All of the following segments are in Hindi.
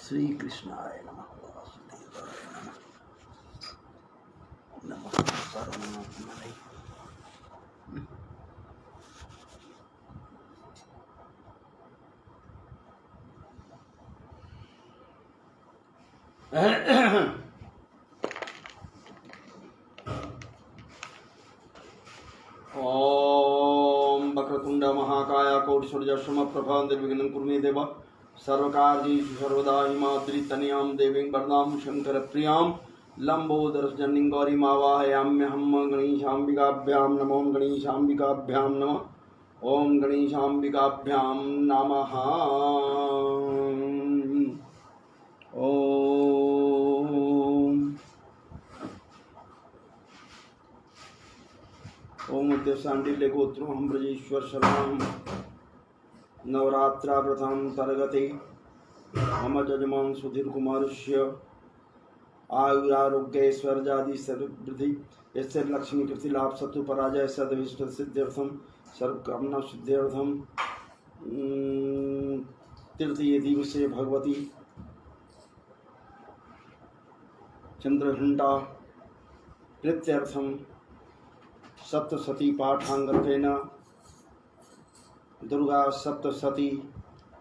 श्री कृष्णाय नमः वासुदेवाय नमः नमः परमात्मने। ओम वक्रतुंड महाकाय कोटिसूर्य समप्रभा निर्विघ्नं कुरु मे देव सर्वकार्येषु सर्वदा हिमाद्रितनयां देवीं वरदां शंकरप्रियां लंबोदरजननीं गौरीमावाहयाम्यहं गणेशाम्बिकाभ्यां नमो गणेशाम्बिकाभ्यां नमः ओम गणेशाम्बिकाभ्यां नमः। ओम देवसांडिल्य गोत्रो हम ब्रजेश्वर शर्मा नवरात्रा व्रतांतर्गते मम जजमान सुधीर कुमारस्य आयुरारोग्यैश्वर्यादि सर्ववृद्धि यस्य लक्ष्मी कृति लाभ शत्रु पराजय सदभिष्ट सिद्ध्यर्थम सर्वकामना सिद्ध्यर्थम तृतीय दिवसे भगवती चंद्रघंटा प्रीत्यर्थम सप्तशती पाठांगतेन दुर्गा सप्तशती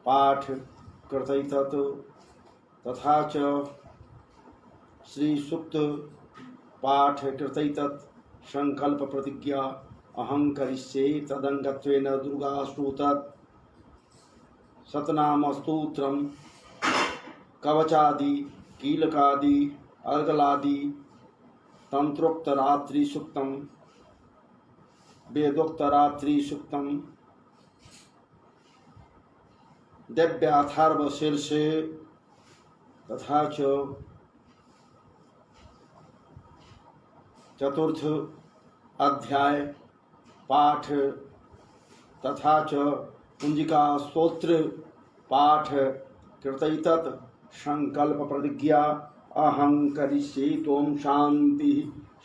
पाठ कृतैतत् तथा च श्री सूक्त पाठ कृतैतत् संकल्प प्रतिज्ञा अहं करिष्ये तदंगत्वेन दुर्गा स्तोतत् सतनाम स्तोत्रम कवचादि कीलकादि अर्गलादि तंत्रोक्त रात्रि सूक्तम वेदोक्त रात्रि सूक्तम दिव्याथर्व शीर्षे तथा च चतुर्थ अध्याय पाठ तथा च कुंजिका स्तोत्र पाठ कृतैतत् संकल्प प्रतिज्ञा अहं करिष्ये त्वं शांति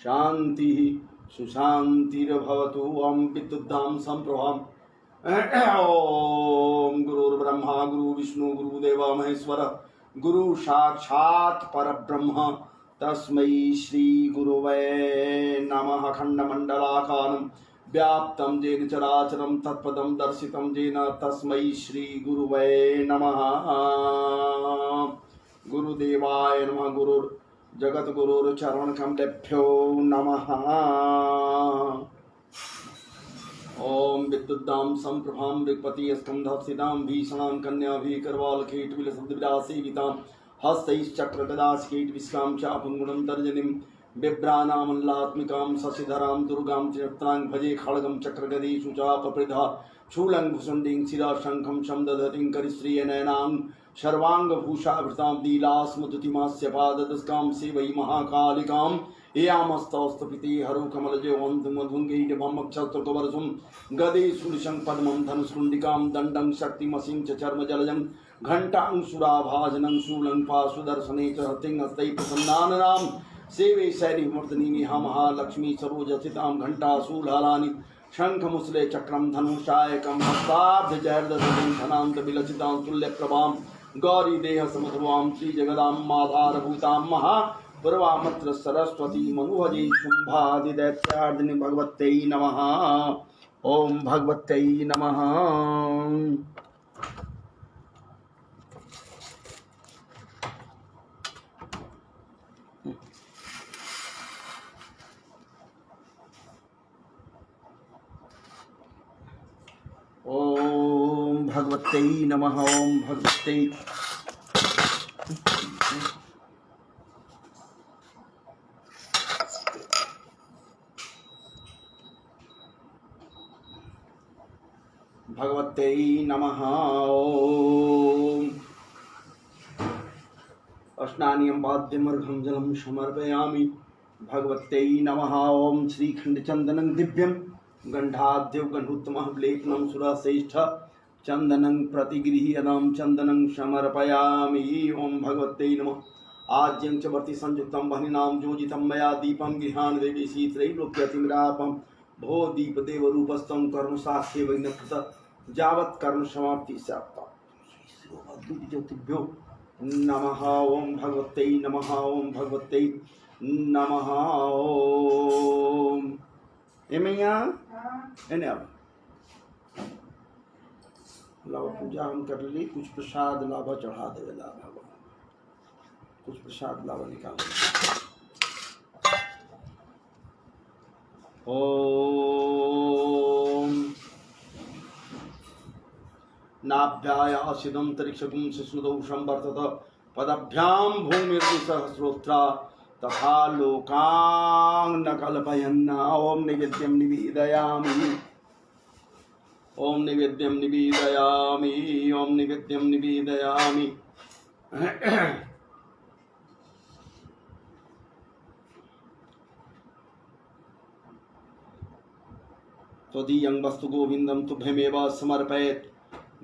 शांति सुशांतिर्भवतु। ओम विद्युद्धाम संप्रभाम। ओम गुरुर्ब्रह्मा गुरु विष्णु गुरुदेव महेश्वर गुरु साक्षात् परब्रह्म तस्मै श्री गुरुवे नमः। खंडमंडलाकारं व्याप्तं येन चराचरं तत्पदं दर्शितं येन तस्मै श्री गुरुवे नमः। गुरुदेवाय नमः। गुरुर् जगद्गुरुर् चरणकमलेभ्यो नमः। ओम विद्युद्दां संप्रभां ऋक्पति स्कंधस्थितां भीषणां कन्याभिः करवालकीटविलसद्विलासेवितां हस्तैश्चक्रगदास्कीटविश्रां चापुङ्गुणं तर्जनीं बिभ्राणामल्लात्मिकां शशिधरां दुर्गां त्रिरत्नां भजे खड्गं चक्रगदेषु चापप्रधा शूलं भुषुण्डीं शिराशङ्खं शमदधतीं करिश्रियनयनां सर्वांगभूषाभृतां लीलास्मदुतिमास्य पाददस्कां सेवै महाकालिकां यामस्तौस्तपिते हरु कमलजयवन्तुमधुङ्गैडभमक्षत्रकवर्षं गदे सुनिशं पद्मं धनुष्कुण्डिकां दण्डं शक्तिमसिं च चर्मजलजं घण्टां सुराभाजनं शूलं पाशुदर्शने च हस्तिं हस्तैः प्रसन्नाननां सेवे शैलीमूर्धनिमिहा महालक्ष्मी सरोजस्थितां घण्टाशूलहालानि शङ्खमुसले चक्रं धनुषायकं हस्ताब्धजैर्दशं धनान्तविलसितां तुल्यप्रभां गौरी देह समध्रुवां श्रीजगदां माधारभूतां महा पूर्वामत्र सरस्वती मनुभजे शुंभादिदैत्यार्दिनि भगवत्यै नमः। ओम भगवत्यै नमः। ओम भगवत्यै नमः। ओम भगवत्यै भगवत्यै नमः। ओम अस्नानीयं पाद्यमर्घं जलं समर्पयामि भगवत्यै नमः। ओम श्रीखण्डचन्दनं दिव्यं गन्धाद्यौ गन्धोत्तमः लेपनं सुरश्रेष्ठ चन्दनं प्रतिगृह्यतां चन्दनं समर्पयामि। ओम भगवत्यै नमः। आज्यं च वर्ति संयुक्तं वह्निनां योजितं मया दीपं गृहाण देवी शीत्रैलोक्यतिमिरापं भो दीपदेव रूपस्थं कर्मशास्त्रे वैनकृत जावत् कर्म समाप्ति ज्योतिभ्यो नमः। ओम भगवते नमः। ओम भगवते नमः। ओम एमैया एने अब लाभ पूजा हम कर ली, कुछ प्रसाद लाभा चढ़ा देवे ला भगवान, कुछ प्रसाद लाभा निकाल। ओम नाभ्यायासिदंतरिक्षगुं शिशुदौ संवर्तत पदभ्यां भूमिर्विसहस्रोत्रा तथा लोकान् न कल्पयन्न। ओम निवेद्यं निवेदयामि। ओम निवेद्यं निवेदयामि। ओम निवेद्यं निवेदयामि। त्वदीयं वस्तु गोविंदं तुभ्यमेव समर्पयेत्।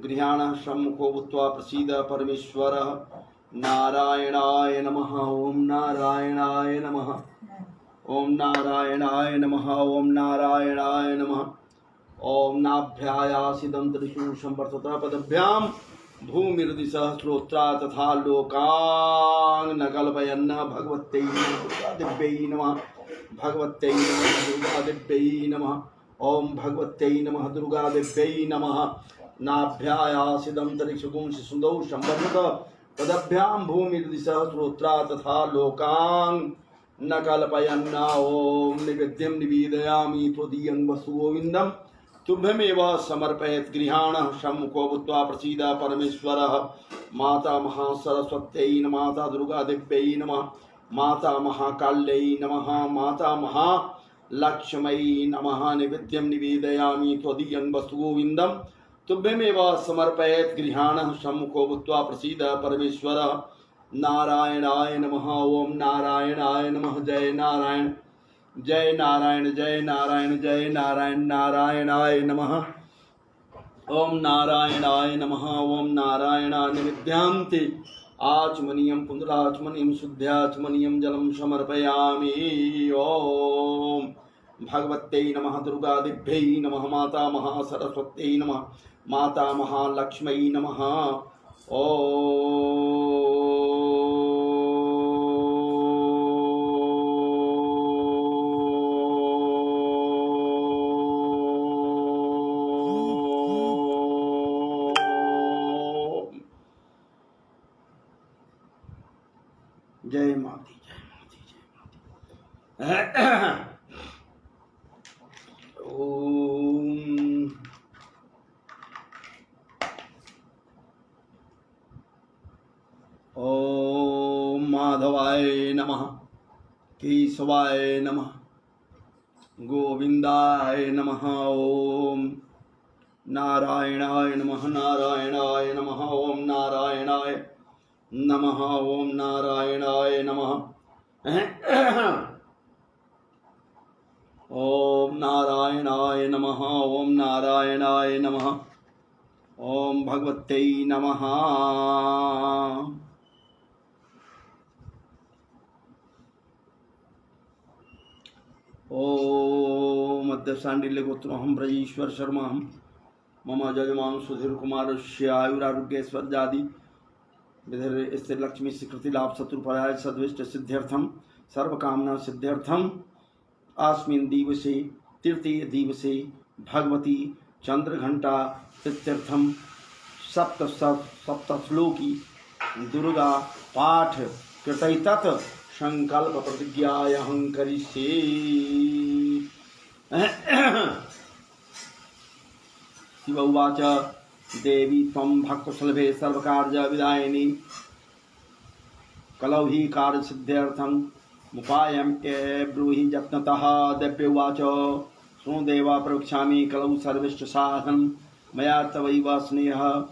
गृहाणः सम्मुखो भूत्वा प्रसीद परमेश्वरः। नारायणाय नमः। ओम नारायणाय नमः। ओम नारायणाय नमः। ओम नारायणाय नमः। ओम नाभ्यायासिदंतरिक्षु संवर्तत पदभ्यां भूमिर्दिसहस्रोत्रा तथा लोकान् न कल्पयन्न। भगवत्यै नमः दिव्यै नमः। भगवत्यै नमः दुर्गादिव्यै नमः। ओम भगवत्यै नमः दुर्गादिव्यै नमः। नाभ्यायासिदंतरिक्षगुं शिशुदौ संवर्तत पदभ्यां भूमिर्दिसहस्रोत्रा तथा लोकान् न कल्पयन्न। ओम निवेद्यं निवेदयामि। त्वदीयं वस्तु गोविंदं तुभ्यमेव समर्पयेत्। गृहाणः सम्मुखो भूत्वा प्रसीद परमेश्वरः। माता महासरस्वत्यै नमः। माता दुर्गादिव्यै नमः। माता महाकाल्यै नमः। माता महालक्ष्म्यै नमः। निवेद्यं निवेदयामि। त्वदीयं वस्तु गोविंदं तुभ्यमेव समर्पयेत्। गृहाणः सम्मुखो भूत्वा प्रसीद परमेश्वरः। नारायणाय नमः। ओम नारायणाय नमः। जय नारायण जय नारायण जय नारायण जय नारायण। नारायणाय नमः। ओम नारायणाय नमः। ओम नारायणाय निवेद्यान्ति आचमनीयं पुनराचमनीयं शुद्ध्याचमनीयं जलं समर्पयामि। ओम भगवत्यै नमः दुर्गादिभ्यै नमः। माता महासरस्वत्यै नमः। माता महालक्ष्म्यै नमः। जय माती जय माती जय माती। ओम माधवाय नमः। केशवाय नमः। गोविंदाय नमः। ओम नारायणाय नमः। नारायणाय नमः। ओम नारायणाय नमः। ओम नारायणाय नमः। ओम नारायणाय नमः। ओम नारायणाय नमः। ओम भगवत्यै नमः। ओम अद्य शाण्डिल्य गोत्रोऽहं ब्रजेश्वर शर्मा मम जजमान सुधीर कुमारस्य आयुरारोग्यैश्वर्यादि विधिर्स्थिर लक्ष्मी स्वीकृति लाभ शत्रुपराय सद्विष्ट सिद्ध्यर्थम सर्वकामना सिद्ध्यर्थम अस्मिन् दिवसे तृतीय दिवसे भगवती चंद्रघंटा प्रीत्यर्थम सप्तश्लोकी दुर्गा पाठ कृतैतत् संकल्प प्रतिज्ञायहं करिष्ये। शिव उवाच देवी त्वं भक्तसुलभे सर्वकार्यविदायिनी कलौ हि कार्यसिद्ध्यर्थं मुपायं ब्रूहि यत्नतः। दैव्य उवाच शृणु देवा प्रवक्ष्यामि कलौ सर्विष्टसाधनं मया तवैव स्नेहः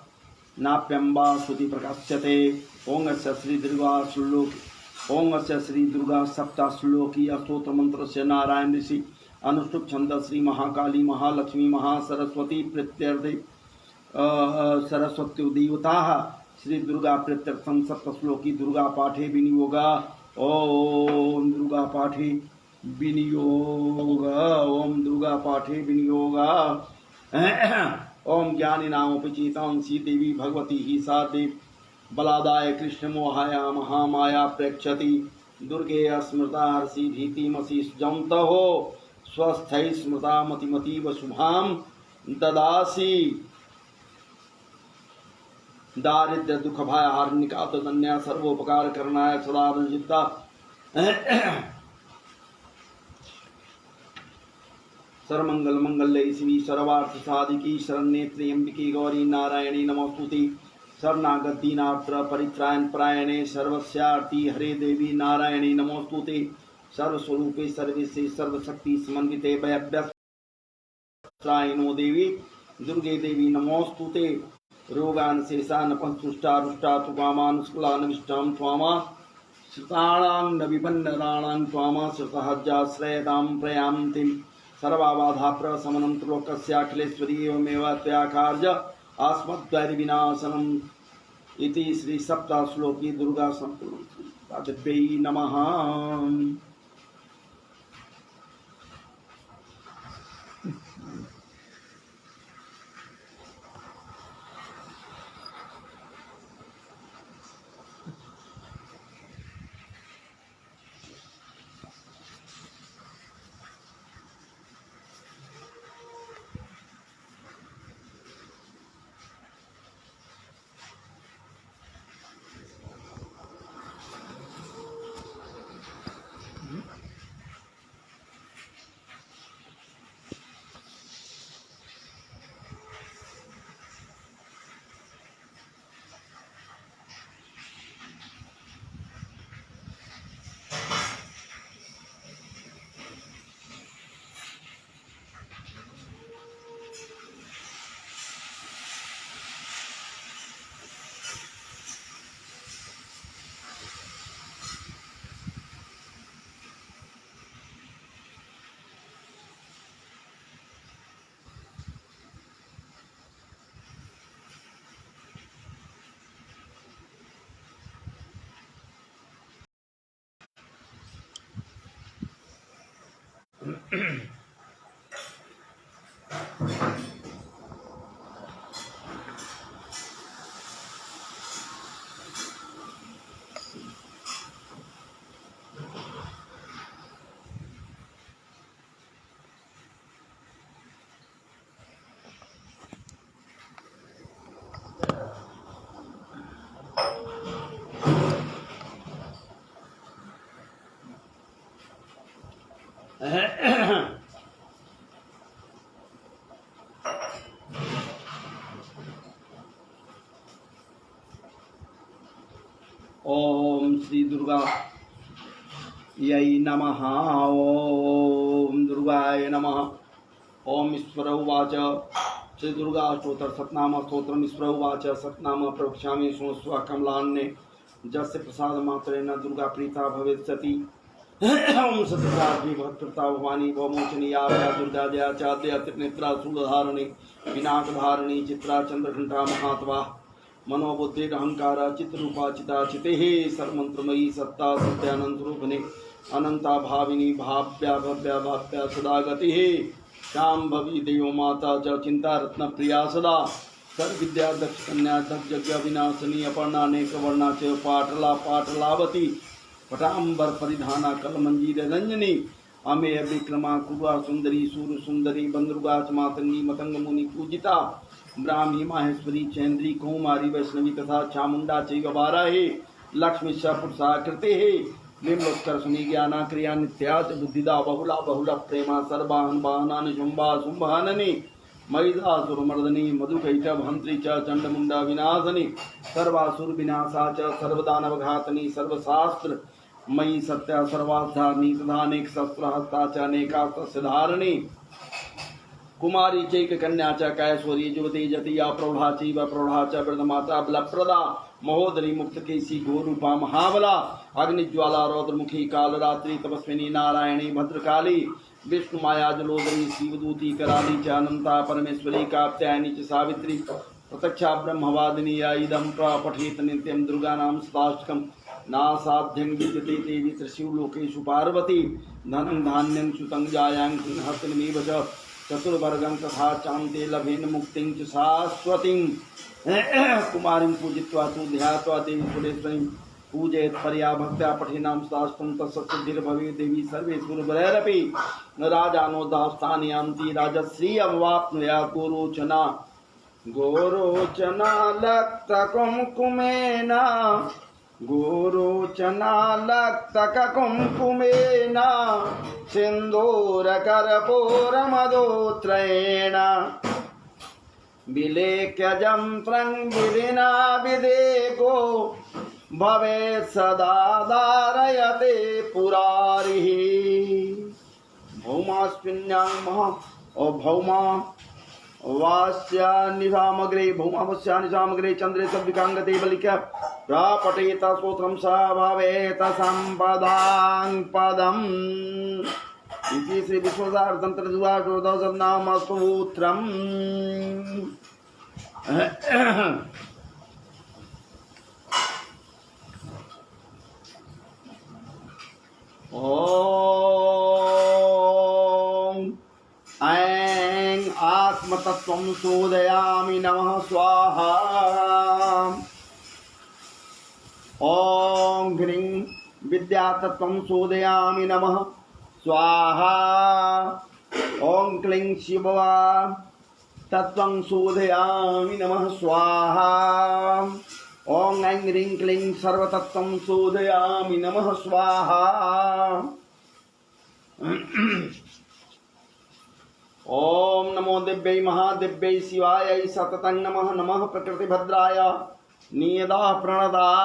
नाप्यं वा श्रुति प्रकाश्यते। ओङ्गस्य श्रीदुर्गा सप्तश्लोकी स्तोत्रमन्त्रस्य नारायण ऋषि अनुष्टुप छंद श्री महाकाली महालक्ष्मी महासरस्वती प्रीत्यर्थे सरस्वत्युदीवताः श्री दुर्गा प्रीत्यर्थं सप्तश्लोकी दुर्गा पाठे विनियोगा। ओम दुर्गा पाठे विनियोगा। ओम दुर्गा पाठे विनियोगा। ओम ज्ञानिनामपि चेतांसी देवी भगवती ही सा देव बलादाय कृष्ण मोहाया महामाया प्रेक्षति दुर्गे स्मृता हर्षि भीतिमसि जंत हो स्वस्थै स्मृता मतिमतीव शुभाम ददासी दारिद्र्य दुख भय हार्निका तदन्या सर्वोपकार करनायक सदा रंजिता सर्वमंगल मंगल्ये शिवी सर्वार्थ साधिकी शरण्ये त्र्यंबिके गौरी नारायणी नमोस्तुते शरणागत दीनार्द्र परित्राण परायणे सर्वस्यार्ति हरे देवी नारायणी नमोस्तुते सर्वस्वरूपे सर्वेशे सर्वशक्ति समन्विते भयभ्यस्त्रायिनो देवी दुर्गे देवी नमोस्तुते रोगान शेषान पंचुष्टा रुष्टा तुकामान शुक्लानविष्टां त्वामा श्रुताणां न विपन्नराणां त्वामा श्रुतहज्जाश्रयतां प्रयान्तिं सर्वाबाधा प्रशमनं त्रिलोकस्याखिलेश्वरी एवमेव त्वया कार्य आस्मद्वैरिविनाशनम् इति श्री सप्तश्लोकी दुर्गा संपूर्ण नमः। ओम श्री दुर्गा यै नमः। ओम दुर्गाय नमः। ओम ईश्वर उवाच श्री दुर्गा स्तोत्र सतनाम स्तोत्रम ईश्वर उवाच सतनाम प्रवक्ष्यामि शृणुष्व कमलान्ये जस्य प्रसाद मात्रेण दुर्गा प्रीता भवेत्सति। ओम सत्यसाध्वी भक्तृता भवानी भवमोचनी या दुर्गा जया चाद्य त्रिनेत्रा शूलधारिणी पिनाकधारिणी चित्रा चंद्रघंटा महात्वा मनोबुद्धि अहंकार चित्रूपा चिता चिते सर्वमंत्रमयी सत्ता सत्यानंद रूपने अनंता भाविनी भाव्या भव्या भाव्या सदा गति श्याम भवी देव माता च चिंता रत्न प्रिया सदा सर्व विद्या दक्ष कन्या दक्ष यज्ञ विनाशिनी अपर्णानेक वर्णा च पाटला पाटलावती पटाम्बर परिधाना कलमंजीर रंजनी अमेय विक्रमा कुर्वा सुंदरी सूर सुंदरी बंदरुगा मातंगी मतंग मुनि पूजिता ब्राह्मी माहेश्वरी चैन्द्री कौमारी वैष्णवी तथा चामुंडा चैवाराहे लक्ष्मी पुरुषा कृते निम्नोत्कर सुनी ज्ञाना क्रिया नित्या च बुद्धिदा बहुला बहुला प्रेमा सर्वाहन वाहनानि शुंभा शुंभाननि महिषासुरमर्दनी मधुकैटभ हंत्री च चंडमुंडा विनाशनी सर्वासुर विनाशा च सर्वदानवघातनी सर्वशास्त्र मयि सत्या सर्वाधारणी तथानेक शस्त्रहस्ता च अनेकास्त्र धारिणी कुमारी चैक कन्या च कैश्वरी युवती जतिया प्रौढ़ा चैव प्रौढ़ा च वृद्धमाता बलप्रदा महोदरी मुक्तकेशी घोरूपा महाबला अग्निज्वाला रौद्रमुखी कालरात्रि तपस्विनी नारायणी भद्रकाली विष्णु माया जलोदरी शिवदूती कराली च अनंता परमेश्वरी कात्यायनी च सावित्री प्रत्यक्षा ब्रह्मवादिनी या इदं पठेत नित्यं दुर्गानां सताष्टकं नासाध्यं विद्यते देवी त्रिशिवलोकेषु पार्वती धनं धान्यं सुतं जायां सिंहस्तनमेव च चतुर्वर्गं तथा चान्ते लभेन मुक्तिं च शाश्वतीं कुमारीं पूजित्वा तु ध्यात्वा देवी सुरेश्वरीं पूजयेत् परया भक्त्या पठेनां शास्त्रं तत्सिद्धिर्भवेत् देवी सर्वेश्वरैरपि राजानो दास्तानि यान्ति राजश्रियमवाप्नुयात् गोरोचना गोरोचना लक्तकुङ्कुमेन गोरोचनालक्तककुङ्कुमेन सिन्दूरकर्पूरमधोत्रयेण विलेख्यजन्त्रं विधिना विदेको भवेत् सदा धारयते पुरारिः भौमास्मिन्यां महा भौमा वास्यानिसामग्रे भौमावस्यानिसामग्रे चन्द्रे सद्विकाङ्गते बलिक्य प्रापठेत स्तोत्रं स भवेत् सम्पदां पदम् इति श्री विश्वदार्थतन्त्रद्वादशनाम स्तोत्रम् ॐ ऐं आत्मतत्त्वं शोधयामि नमः स्वाहा ॐ ह्रीं विद्यातत्त्वं शोधयामि नमः स्वाहा ॐ क्लीं शिवा तत्त्वं शोधयामि नमः स्वाहा ॐ ऐं ह्रीं क्लीं सर्वतत्त्वं शोधयामि नमः स्वाहा ॐ नमो दिव्यै महादिव्यै शिवाय सततं नमः नमः प्रकृतिभद्राय नियदा प्रणदास्मदाम्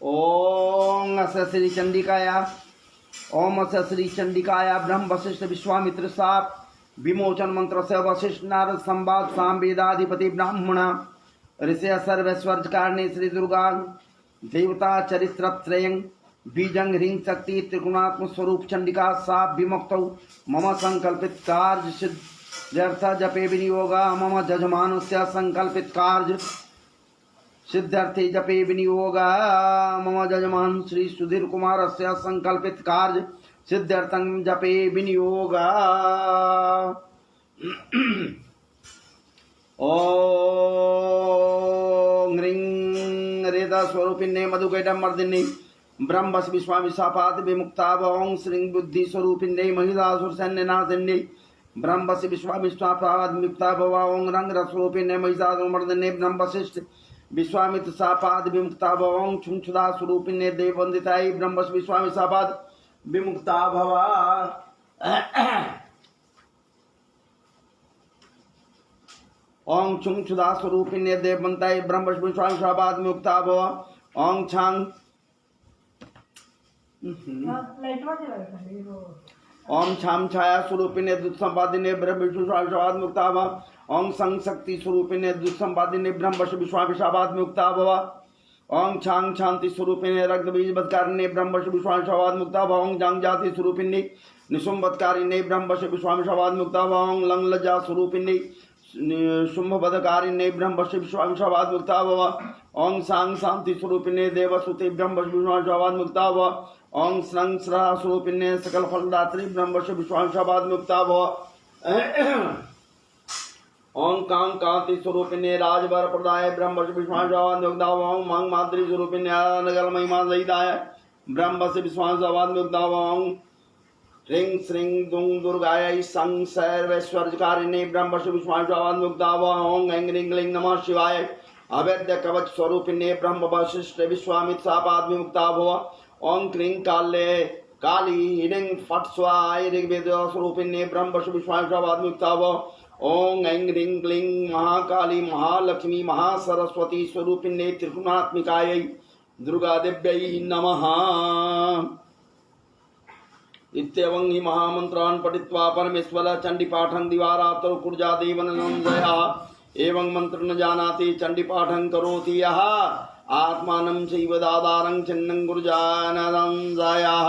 ओम अस्य श्री चंडिकाया ओम अस्य श्री चंडिकाया ब्रह्म वशिष्ठ विश्वामित्र साप विमोचन मंत्र से वशिष्ठ नारद संवाद साम वेदाधिपति ब्राह्मण ऋषय सर्वेश्वर कारणे श्री दुर्गा देवता चरित्र त्रयं बीजंग ह्रीं शक्ति त्रिगुणात्म स्वरूप चंडिका साप विमुक्त मम संकल्पित कार्य सिद्ध्यर्थ जपे विनियोगा मम जजमानस्य संकल्पित कार्य सिद्ध्यर्थे जपे विनियोगा मम जजमान श्री सुधीर कुमारस्य संकल्पित कार्य सिद्ध्यर्थं जपे विनियोगा ॐ ह्रीं रेदा स्वरूपिणे मधुकैटमर्दिने ब्रह्मस विश्वामिशापात विमुक्ता ॐ श्रीं बुद्धि स्वरूपिणे महिषासुर सैन्यनाशिने ब्रह्मस विश्वामिशापात विमुक्ता ॐ रंग स्वरूपिणे महिषासुरमर्दिने ब्रह्मशिष्ट विश्वामित्र सापाद विमुक्ता भवं छुंछुदा स्वरूपिणे देववंदिताय ब्रह्मस विश्वामित्र सापाद विमुक्ता भवा ओं छुंछुदा स्वरूपिणे देववंदिताय ब्रह्मस विश्वामित्र सापाद विमुक्ता भवा ओं छांग ओम छाम छाया स्वरूपिणे दुष्संपादिने ब्रह्म विश्वामित्र सापाद मुक्ता भवा ओं संग शक्ति स्वरूपिणे दुष्संपादिने ब्रह्म विश्वामित्र सापाद मुक्ता भवा ओं छांग शांति स्वरूपिणे रक्त बीज बदकारिणे ब्रह्म विश्वामित्र सापाद मुक्ता भवा ओं जांग जाति स्वरूपिणे निशुंभत्कारिणे ब्रह्म विश्वामित्र सापाद मुक्ता भवा ओं लंग लज्जा स्वरूपिणे शुंभवदकारिणे ब्रह्म विश्वामित्र सापाद मुक्ता भवा ओं सांग शांति स्वरूपिणे देवसुते ब्रह्म विश्वामित्र सापाद मुक्ता भवा ओं स्रंग स्रा स्वरूपिणे सकल फलदात्री ब्रह्म विश्वामित्र सापाद मुक्ता भवा ओं कांग कांति स्वरूपिणे राजवर प्रदाय ब्रह्म विश्वामित्र सापाद मुक्ता भवा ओं मांग माद्री स्वरूपिणे नगल महिमा सहिताय ब्रह्म विश्वामित्र सापाद मुक्ता भवा ओं ह्रीं श्रीं दुं दुर्गायै सं सर्वैश्वर्यकारिणे ब्रह्म विश्वामित्र सापाद मुक्ता भवा ओं ऐं ह्रीं क्लीं नमः शिवाय अवैद्य कवच स्वरूपिणे ब्रह्म वशिष्ठ विश्वामित्र सापाद मुक्ता भवा ओं क्लीं काले काली ह्रीं फट् स्वाय ऋग्वेद स्वरूपिणे ब्रह्म विश्वामित्र सापाद मुक्ता भवा ओं ऐं ह्रीं क्लीं महाकाली महालक्ष्मी महासरस्वती स्वरूपिणे त्रिगुणात्मिकायै दुर्गादेव्यै नमः इत्येवं हि महामन्त्रान् पठित्वा परमेश्वर चण्डीपाठं दिवारात्रौ कुर्यादेव नन्दया एवं मंत्र न जानाति चण्डीपाठं करोति यः आत्मानं चैव दादारं छिन्नं गुरुजानदं जायाः।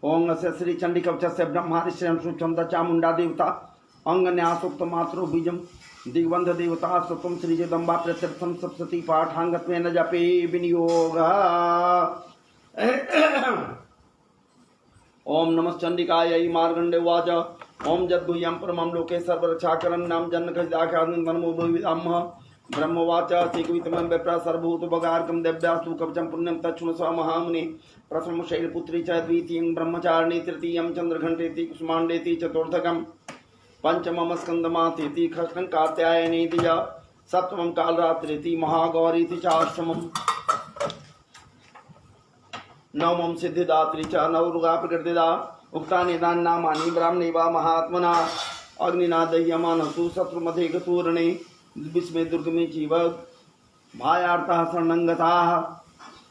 ओं अस्य श्री चंडी कवचस्य ब्रह्मादिश्रयं सूक्ष्म चामुंडा देवता अंग न्यासोक्त मात्रो बीजम दिग्बंध देवता सत्वम श्री जगदम्बा प्रत्यर्थम सप्तति पाठांगत्वेन जपे विनियोग। ओम नमः चंडिकायै मार्गंडे उवाच ओम जद्गुह्यं परमं लोके सर्वरक्षाकरं नाम जन्नकदाख्यानं नमो भविदामः। ब्रह्मवाच श्रीकवितमं विप्रा सर्वभूतोपकारकं दिव्यास्तु कवचं पुण्यं तच्छृणुष्व महामुने। प्रथमं शैलपुत्री च द्वितीयं ब्रह्मचारिणी तृतीयं चंद्रघंटेति कुसुमाण्डेति चतुर्थकं पंचमं स्कंदमातेति षष्ठं कात्यायनेति च सप्तमं कालरात्रेति महागौरीति चाष्टमं नवमं सिद्धिदात्री च नवदुर्गा प्रकृतिदा। उक्तानि नामानि ब्राह्मणे वा महात्मना अग्निना दह्यमानसु शत्रुमधेकतूरणे विस्मे दुर्गमे जीव भायार्थाः शरणङ्गताः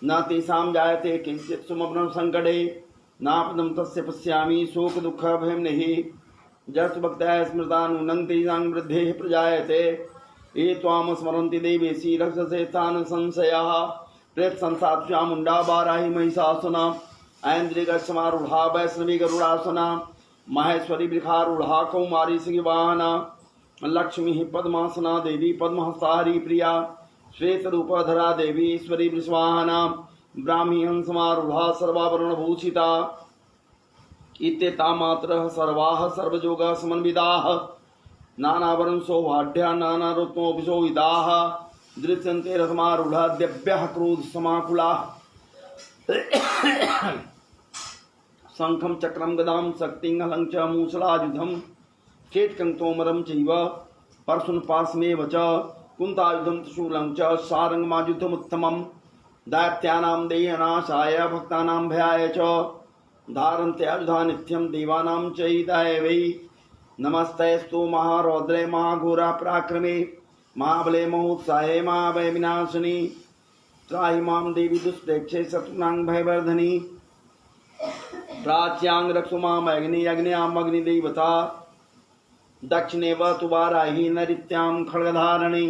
न तेषां जायते किञ्चित् सुमग्नं सङ्कटे नापदं तस्य पश्यामि शोकदुःखभयं नहि। जस्तभक्तया स्मृता नूनं तेषां वृद्धेः प्रजायते ये त्वां स्मरन्ति देवेशि रक्षसे तान् संशयाः। प्रेतसंसात् चामुण्डा वाराही महिषासुना ऐन्द्रियगस्समारूढा वैष्णवी गरुडासना माहेश्वरी वृखारूढा कौमारी सिंहवाहना लक्ष्मी पद्मासना देवी पद्महस्ताहरी प्रिया श्वेतरूपधरा देवी ईश्वरी वृषवाहना ब्राह्मी हंसमारूढ़ा सर्वाभरणभूषिता इत्येता मात्रः सर्वाः सर्वयोगाः समन्विताः नानावरणसौभाढ्या नानारत्नोपशोभिताः दृश्यन्ते रथमारूढा दिव्यः क्रोधसमाकुलाः। शंखं चक्रं गदां शक्तिं हलं च मूसलायुधं केटकं तोमरं चैव परशुनपाशमेव च कुन्तायुधं त्रिशूलं च सारङ्गमायुधमुत्तमं दैत्यानां देयनाशाय भक्तानां भयाय च धारन्त्यायुधा नित्यं देवानां चैताय वै। नमस्तेस्तु महारौद्रे महाघोरा पराक्रमे महाबले महोत्साहे महाभय विनाशिनी त्राहि मां देवी दुष्प्रेक्षे शत्रुनां भयवर्धनी। प्राच्यां रक्षु माम् अग्न्याम् अग्निदेवता दक्षिणे वतु वाराही नैऋत्यां खड्गधारिणी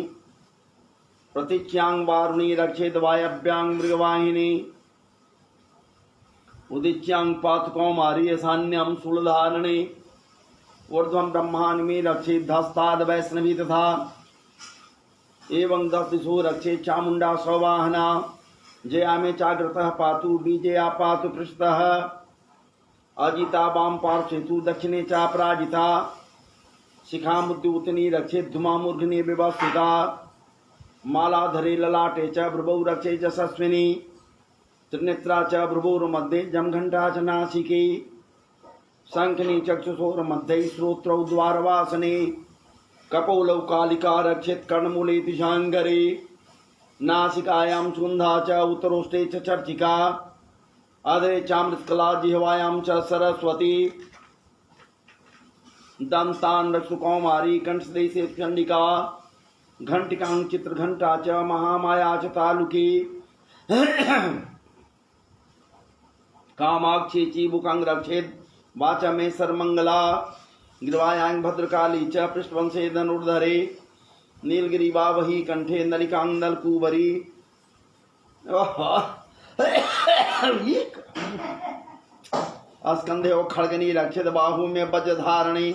प्रतीच्यां वारुणी रक्षेत वायव्यां मृगवाहिनी उदिच्यां पातु कौमारी ईशान्यां शूलधारिणी ऊर्ध्वं ब्रह्माण्ड में रक्षेत धस्ताद् वैष्णवी तथा एवं दस दिशो रक्षेत चामुण्डा सवाहना जया में चाग्रतः पातु बीजया पातु पृष्ठतः अजिता वाम पार्श्वेतु दक्षिणे चापराजिता शिखामुद्युतनी रक्षेत धूमामूर्घनि विवस्थिता मालाधरे ललाटे च भ्रुवौ रक्षे यशस्विनी त्रिनेत्रा च भ्रुवोर्मध्ये जमघण्टा च नासिके शङ्खिनी चक्षुषोर्मध्ये श्रोत्रौ द्वारवासने कपोलौ कालिका रक्षेत कर्णमूले दिशाङ्गरे नासिकायां सुगन्धा च उत्तरोष्टे च चर्चिका अधरे चामृतकला जिह्वायां च सरस्वती दन्तान् रक्षु कौमारी कंठदेशे चण्डिका घंटिकां चित्रघंटा च महामाया च तालुकी कामाक्षी चीबुकां रक्षेत् वाचा में सर्वमंगला गिर्वायां भद्रकाली च पृष्ठवंशे धनुर्धरे नीलगिरीवा वही कंठे नलिकां नलकूबरी। स्कंधे और खड़गनी रक्षित बाहु में वज्रधारणी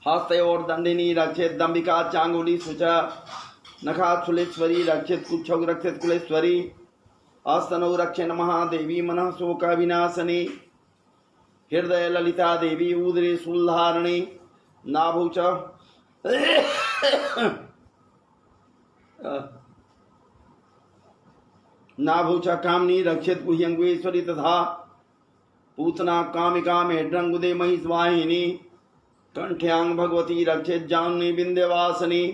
हस्तयोर दंडिनी रक्षित दंबिका चांगुली सुचा नखाचुलेश्वरी रक्षित कुक्षौ रक्षित कुलेश्वरी अस्तनौ रक्षेण महादेवी मनः शोक विनाशनी हृदय ललिता देवी उदरे शूलधारणी नाभौ च कामनी रक्षित गुह्यंगेश्वरी तथा पूतना कामिका में ड्रंगुदे महिषवाहिनी कंठ्यांग भगवती रक्षित जांगनी विंध्यवासिनी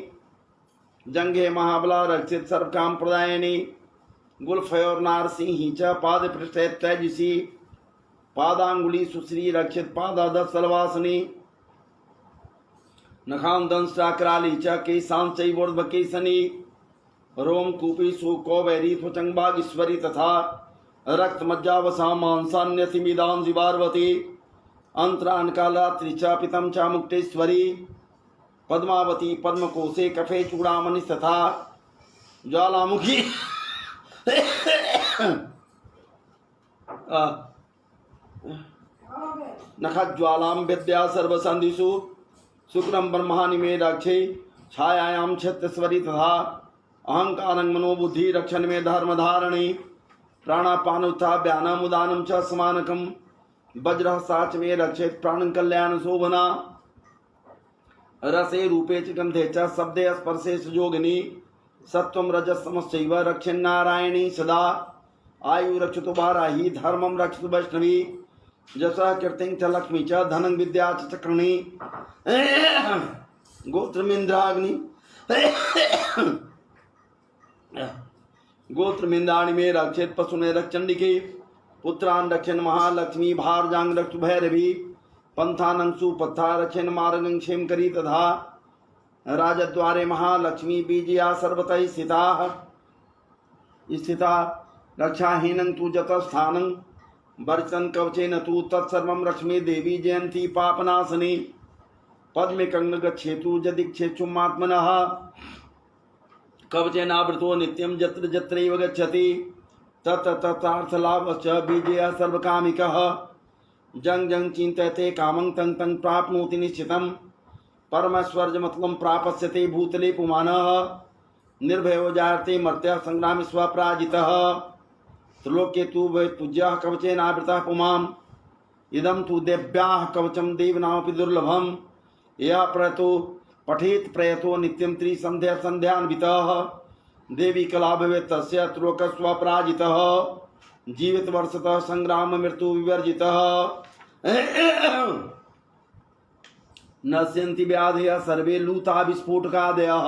जंघे महाबला रक्षित सर्व काम प्रदायिनी गुलफयोर नारसिंही च पाद पृष्ठे तैजसी पादांगुली सुश्री रक्षित पादादत सलवासिनी नखां दंष्ट्राकराली च केशां चैवोर्ध्वकेसनी रोम कूपी सुकौबैरी त्वचंबागीश्वरी तथा रक्त मज्जावसा मांसान्यतिमिदां जीवार्वती अंतरानकालात्रि च पितं च मुक्तेश्वरी पद्मावती पद्मकोशे कफे चूड़ामणि तथा ज्वालामुखी नखज्वालां विद्या सर्वसंधिषु शुक्रं ब्रह्माणि मे रक्षे छायायां छत्रेश्वरी तथा अहंकारं मनोबुद्धि रक्षण में धर्म धारणे प्राणापान उत्थाप्यानम उदानम च समानकम वज्र साच में रक्षित प्राण कल्याण शोभना रसे रूपे च गंधे च शब्दे स्पर्शे सुयोगिनी सत्वं रजस्तमश्चैव रक्षन्नारायणी सदा आयु रक्षतु बाराही धर्मं रक्षतु वैष्णवी जसा कीर्तिं च लक्ष्मी च धनं विद्या च चक्रणी गोत्रमिंद्राग्नि गोत्रमिंदाणि में रक्षित पशुने रक्षण्डिके पुत्रान रक्षण महालक्ष्मी भारजांग रक्षु भैरवी पंथानं सुपथा रक्षण मार्गं क्षेम करी तथा राजद्वारे महालक्ष्मी बीजया सर्वतः स्थिता रक्षाहीनं तु जतस्थानं वर्चन कवचेन तु तत्सर्वं लक्ष्मी देवी जयंती पापनाशनी पद्मे कंग गच्छेतु जदिक्षेचुमात्मनः कवचेनावृतो नित्यं जत्र जत्रैव गच्छति तत्र तत्रार्थलाभश्च बीजया सर्वकामिकः जंग जंग चिंतयते कामं तं तं प्राप्नोति निश्चितं परमस्वर्गमतलं प्राप्स्यते भूतले पुमानः निर्भयो जायते मर्त्यः संग्रामे स्वपराजितः त्रिलोक्ये तु वै पूज्यः कवचेनावृतः पुमाम् इदं तु देव्याः कवचं देवनामपि दुर्लभम् यः प्रयतो पठेत प्रयतो नित्यं त्रिसन्ध्या सन्ध्यान्वितः देवी कला भवेत् तस्य त्रिलोकः स्वपराजितः जीवित वर्षतः संग्राम मृत्यु विवर्जितः नश्यन्ति व्याधयः सर्वे लूता विस्फोटकादयः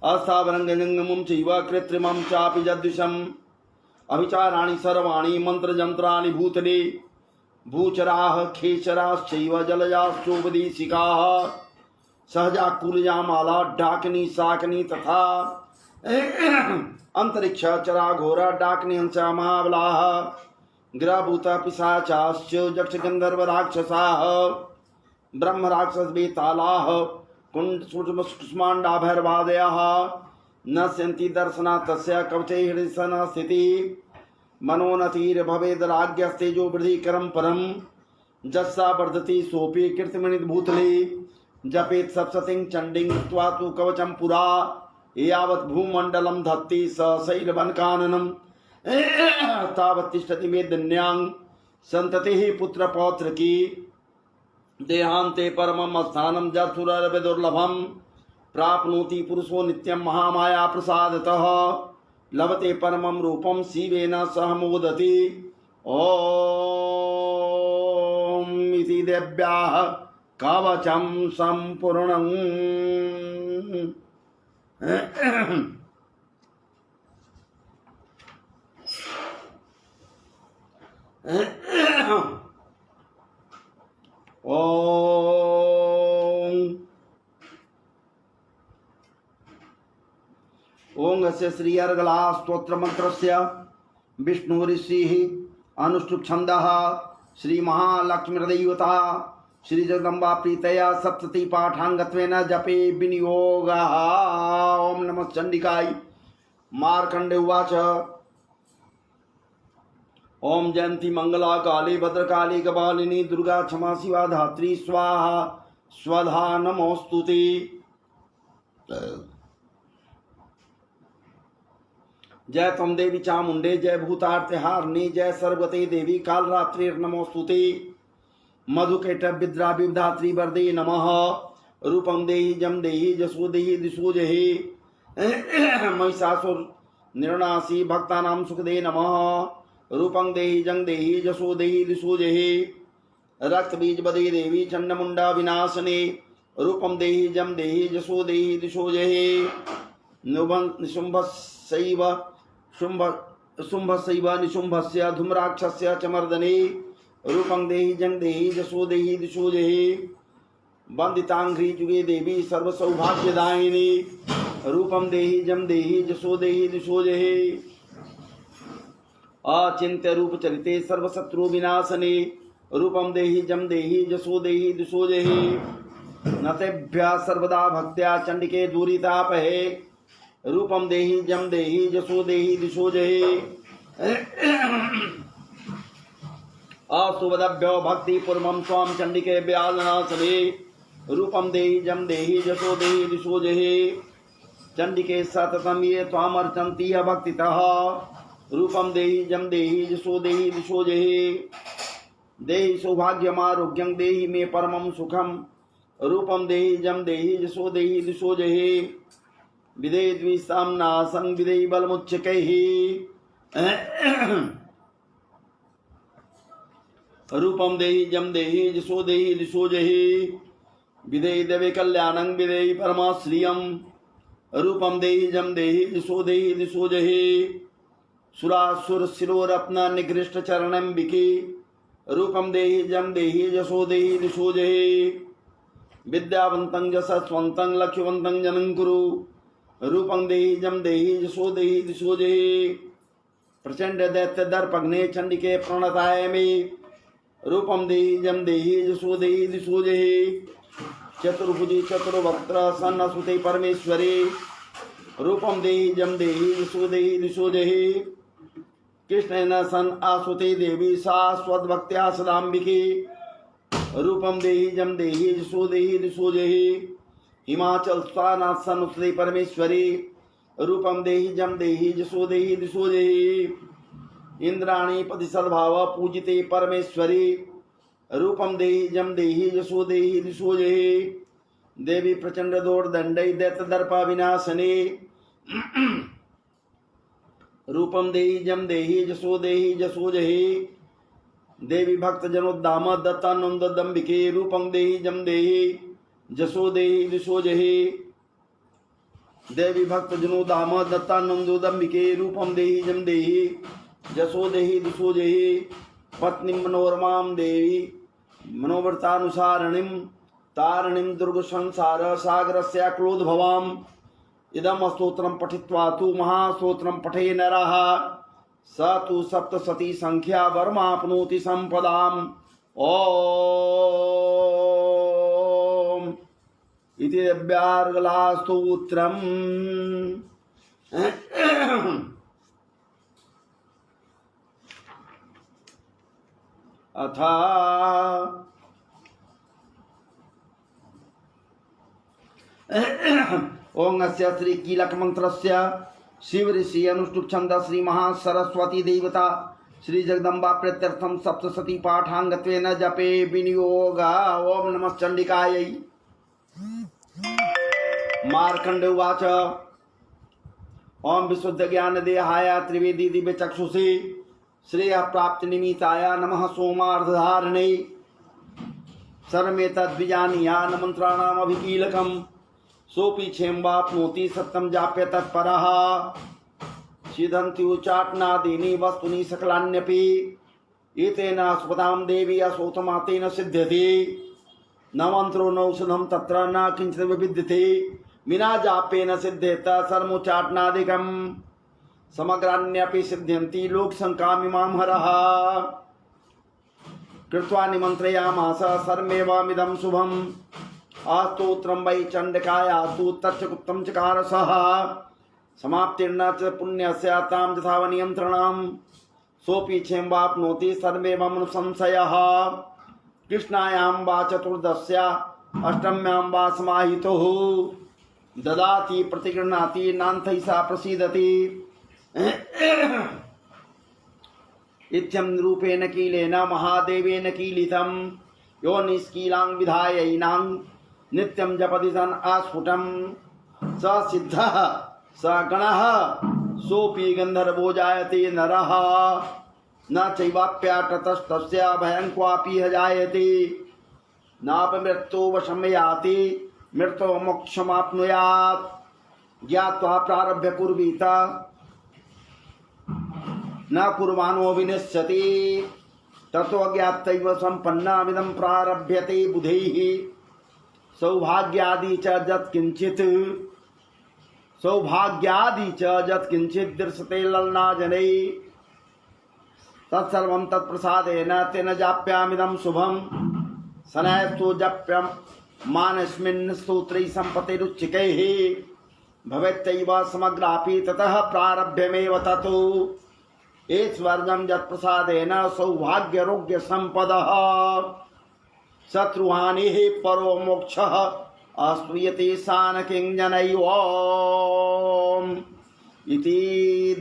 अस्थावरङ्गजङ्गमं चैव कृत्रिमं चापि जद्विषम् अभिचाराणि सर्वाणि मन्त्रजन्त्राणि भूतले भूचराः खेचराश्चैव जलजाश्चोपदेशिकाः सहजाकुलजामाला डाकिनी शाकिनी तथा अंतरिक्ष चरा घोरा डाकिनी हंस महाबलाः ग्रहभूता पिशाचाश्च यक्ष गंधर्व राक्षसाः ब्रह्म राक्षस बेतालाः कुंड सूक्ष्मांडा भैरवादयः नश्यन्ति दर्शना तस्य कवचे हृदय स्थिति मनोनतीर भवेद राज्ञस्तेजो वृद्धिकरं परम जस्सा वर्धति सोपि कीर्तिमणि भूतले जपेत सप्ततिं चंडिं कृत्वा तु कवचं पुरा यावत् भूमंडलं धत्ति स शैलवनकाननं तावत् तिष्ठति मेदिन्यां संततिः पुत्रपौत्र की देहान्ते परमं स्थानं जसुरर्विदुर्लभं प्राप्नोति पुरुषो नित्यं महामाया प्रसादतः लभते परमं रूपं शिवेन सह मोदति ॐ इति देव्याः कवचं सम्पूर्णम् ओं अस्य श्री अर्गला स्तोत्र मंत्रस्य विष्णु ऋषिः अनुष्ठुप छन्दः श्री महालक्ष्मीर्दैवता श्री जगदम्बा प्रीतया सप्तति पाठांगत्वेन जपे विनियोगः। ओम नमः चंडिकाय। मार्कंडे उवाच ओम जयंती मंगला काली भद्रकाली कपालिनी दुर्गा क्षमा शिवा धात्री स्वाहा स्वधा नमोस्तुते। जय तम देवी चामुंडे जय भूतार्तिहारिणी जय सर्वते देवी कालरात्रि नमोस्तुते। मधुकैटभ्यद्रा विधात्री वरदे नमः। रूपं देहि जम देहि जसो देहि दिशो जहि महिषासुर निर्णासी भक्तानां सुखदे नमः। रूपं देहि जंग देहि जसो देहि दिशो जहि रक्त बीज बदे देवी चंडमुंडा विनाशने रूपम देहि जम देहि जसो देहि दिशो जहि निशुंभस्यैव शुंभस्यैव निशुंभस्य धूम्राक्षस्य च मर्दने रूपं देहि जम देहि जसो देहि दिशो जहि वंदितांघ्रि जुगे देवी सर्व सौभाग्यदायिनी रूपम देहि जम देहि जसो देहि दिशो जहि अचिंत्य रूप चरिते सर्वशत्रु विनाशने रूपम देहि जम देहि जसो देहि दिशो जहि नतेभ्यः सर्वदा भक्त्या चंडिके दूरितापहे रूपम देहि जम देहि जसो देहि दिशो जहि असुवदभ्यो भक्ति पूर्वम स्वाम चंडिके व्यालनासने रूपम देहि जम देहि जसो देहि दिशो जहि चंडिके सततम ये त्वामर्चन्ति भक्तितः रूपम देहि जम देहि जसो देहि दिशो जहि देहि सौभाग्यमारोग्यं देहि मे परमं सुखम रूपम देहि जम देहि जसो देहि दिशो जहि विदे द्विषां नासं विदे बलमुच्चकैः रूपम देहि जम देहि जसो देहि दिशो जहि विदे देवे कल्याणं विदे परमाश्रियं रूपम देहि जम देहि जसो देहि दिशो जहि सुरासुर शिरोरत्न निगृष्ट चरणं विके रूपम देहि जम देहि जसो देहि दिशो जहि विद्यावन्तं यशस्वन्तं लक्ष्यवन्तं जनं कुरु रूपं देहि जम देहि जसो देहि दिशो जहि प्रचंड दैत्य दर्पग्ने चंडिके प्रणताय मे रूपम देहि जम देहि जसो देहि दिशो जहि चतुर्भुजी चतुर्वक्त्र सन्नसुते परमेश्वरी रूपम देहि जम देहि जसो देहि दिशो जहि कृष्णेन सन आसुते देवी शाश्वतभक्त्या सदाम्बिके रूपम देहि जम देहि जसो देहि दिशो जहि हिमाचल स्वानाथ सनुसुते परमेश्वरी रूपम देहि जम देहि जसो देहि दिशो जहि इंद्राणी पतिसद्भाव पूजिते परमेश्वरी रूपम देहि जम देहि जसो देहि दिशो जहि देवी प्रचंड दोर्दंडै दैत्य दर्पा विनाशने रूपम देहि जम देहि जसो देहि जसो जहि देवी भक्त जनोद्दाम दत्तानंददंबिके रूपम देहि जम देहि जसो देहि दिशो जहि देवी भक्त जनोद्दाम दत्तानंदोदंबिके रूपम देहि जम देहि जसो देहि दिशो जहि पत्नी मनोरमां देवी मनोव्रतानुसारिणीं तारिणीं दुर्ग संसार सागरस्य क्रोधभवाम् इदम स्तोत्रं पठित्वा तु महास्तोत्रं पठे नरः स तु सप्तशती संख्या वर्माप्नोति संपदाम् ओम इति दिव्यार्गलास्तोत्रम् अथा ओं अस्य श्री कीलक मंत्रस्य शिव ऋषि अनुष्टुप छंद श्री महासरस्वती देवता श्री जगदम्बा प्रत्यर्थम सप्तशती पाठांगत्वेन जपे विनियोग ओम नमः चंडिकायै मार्कंड उवाच ओम विशुद्ध ज्ञान देहाय त्रिवेदी दिव्य चक्षुषे श्रेय प्राप्ति निमित्ताय नमः सोमार्धधारणे सर्वमेतद्विजानीयान् मंत्राणाम् अभिकीलकम् सोपि क्षेम्बाप्नोति सत्यं जाप्य तत्परः सिद्धन्त्युच्चाटनादीनि वस्तूनि सकलान्यपि एतेन स्मृतां देवी असोतमातेन सिद्ध्यति न मंत्रो नौषधं तत्र न किंचित् विविद्यते विना जाप्येन सिद्ध्येत सर्वोच्चाटनादिकम् समग्रान्यपि सिद्ध्यन्ति लोकसंकामिमां हरः कृत्वा निमन्त्रयामास सर्वमेवामिदं शुभम् आस्तोत्रं वै चण्डकायास्तु तच्चकुप्तं चकार सः समाप्तिर्न च पुण्यस्य तां यथा नियन्त्रणां सोऽपि क्षेमवाप्नोति सर्वेवं संशयः कृष्णायां वा चतुर्दश्या अष्टम्यां वा समाहितोः ददाति प्रतिगृह्णाति नान्थैषा प्रसीदति इत्थं रूपेण कीलेन महादेवेन कीलितं यो निष्कीलां विधायैनां नित्यं जपति सन् आस्फुटं स सिद्धः स गणः सोऽपि गन्धर्वो जायते नरः न चैवाप्याततस्तस्य भयं क्वापि ह जायते नापि मृत्युवशं याति मृत्यो मोक्षमाप्नुयात् ज्ञात्वा प्रारभ्य कुर्वीत न कुर्वाणो विनश्यति ततो ज्ञात्यैव सम्पन्नमिदं प्रारभ्यते बुधैः सौभाग्यादि च यत्किञ्चित् दृश्यते ललनाजनैः तत्सर्वं तत्प्रसादेन तेन जाप्यामिदं शुभं शनैस्तु जप्यं मानस्मिन् स्तोत्रै सम्पत्तिरुच्चिकैः भवेत्यैव समग्रापि ततः प्रारभ्यमेव ततो ऐश्वर्यं यत्प्रसादेन सौभाग्यरोग्य सम्पदः शत्रुहानिः परो मोक्षः अस्तूयते सानकिञ्जनैवोम इति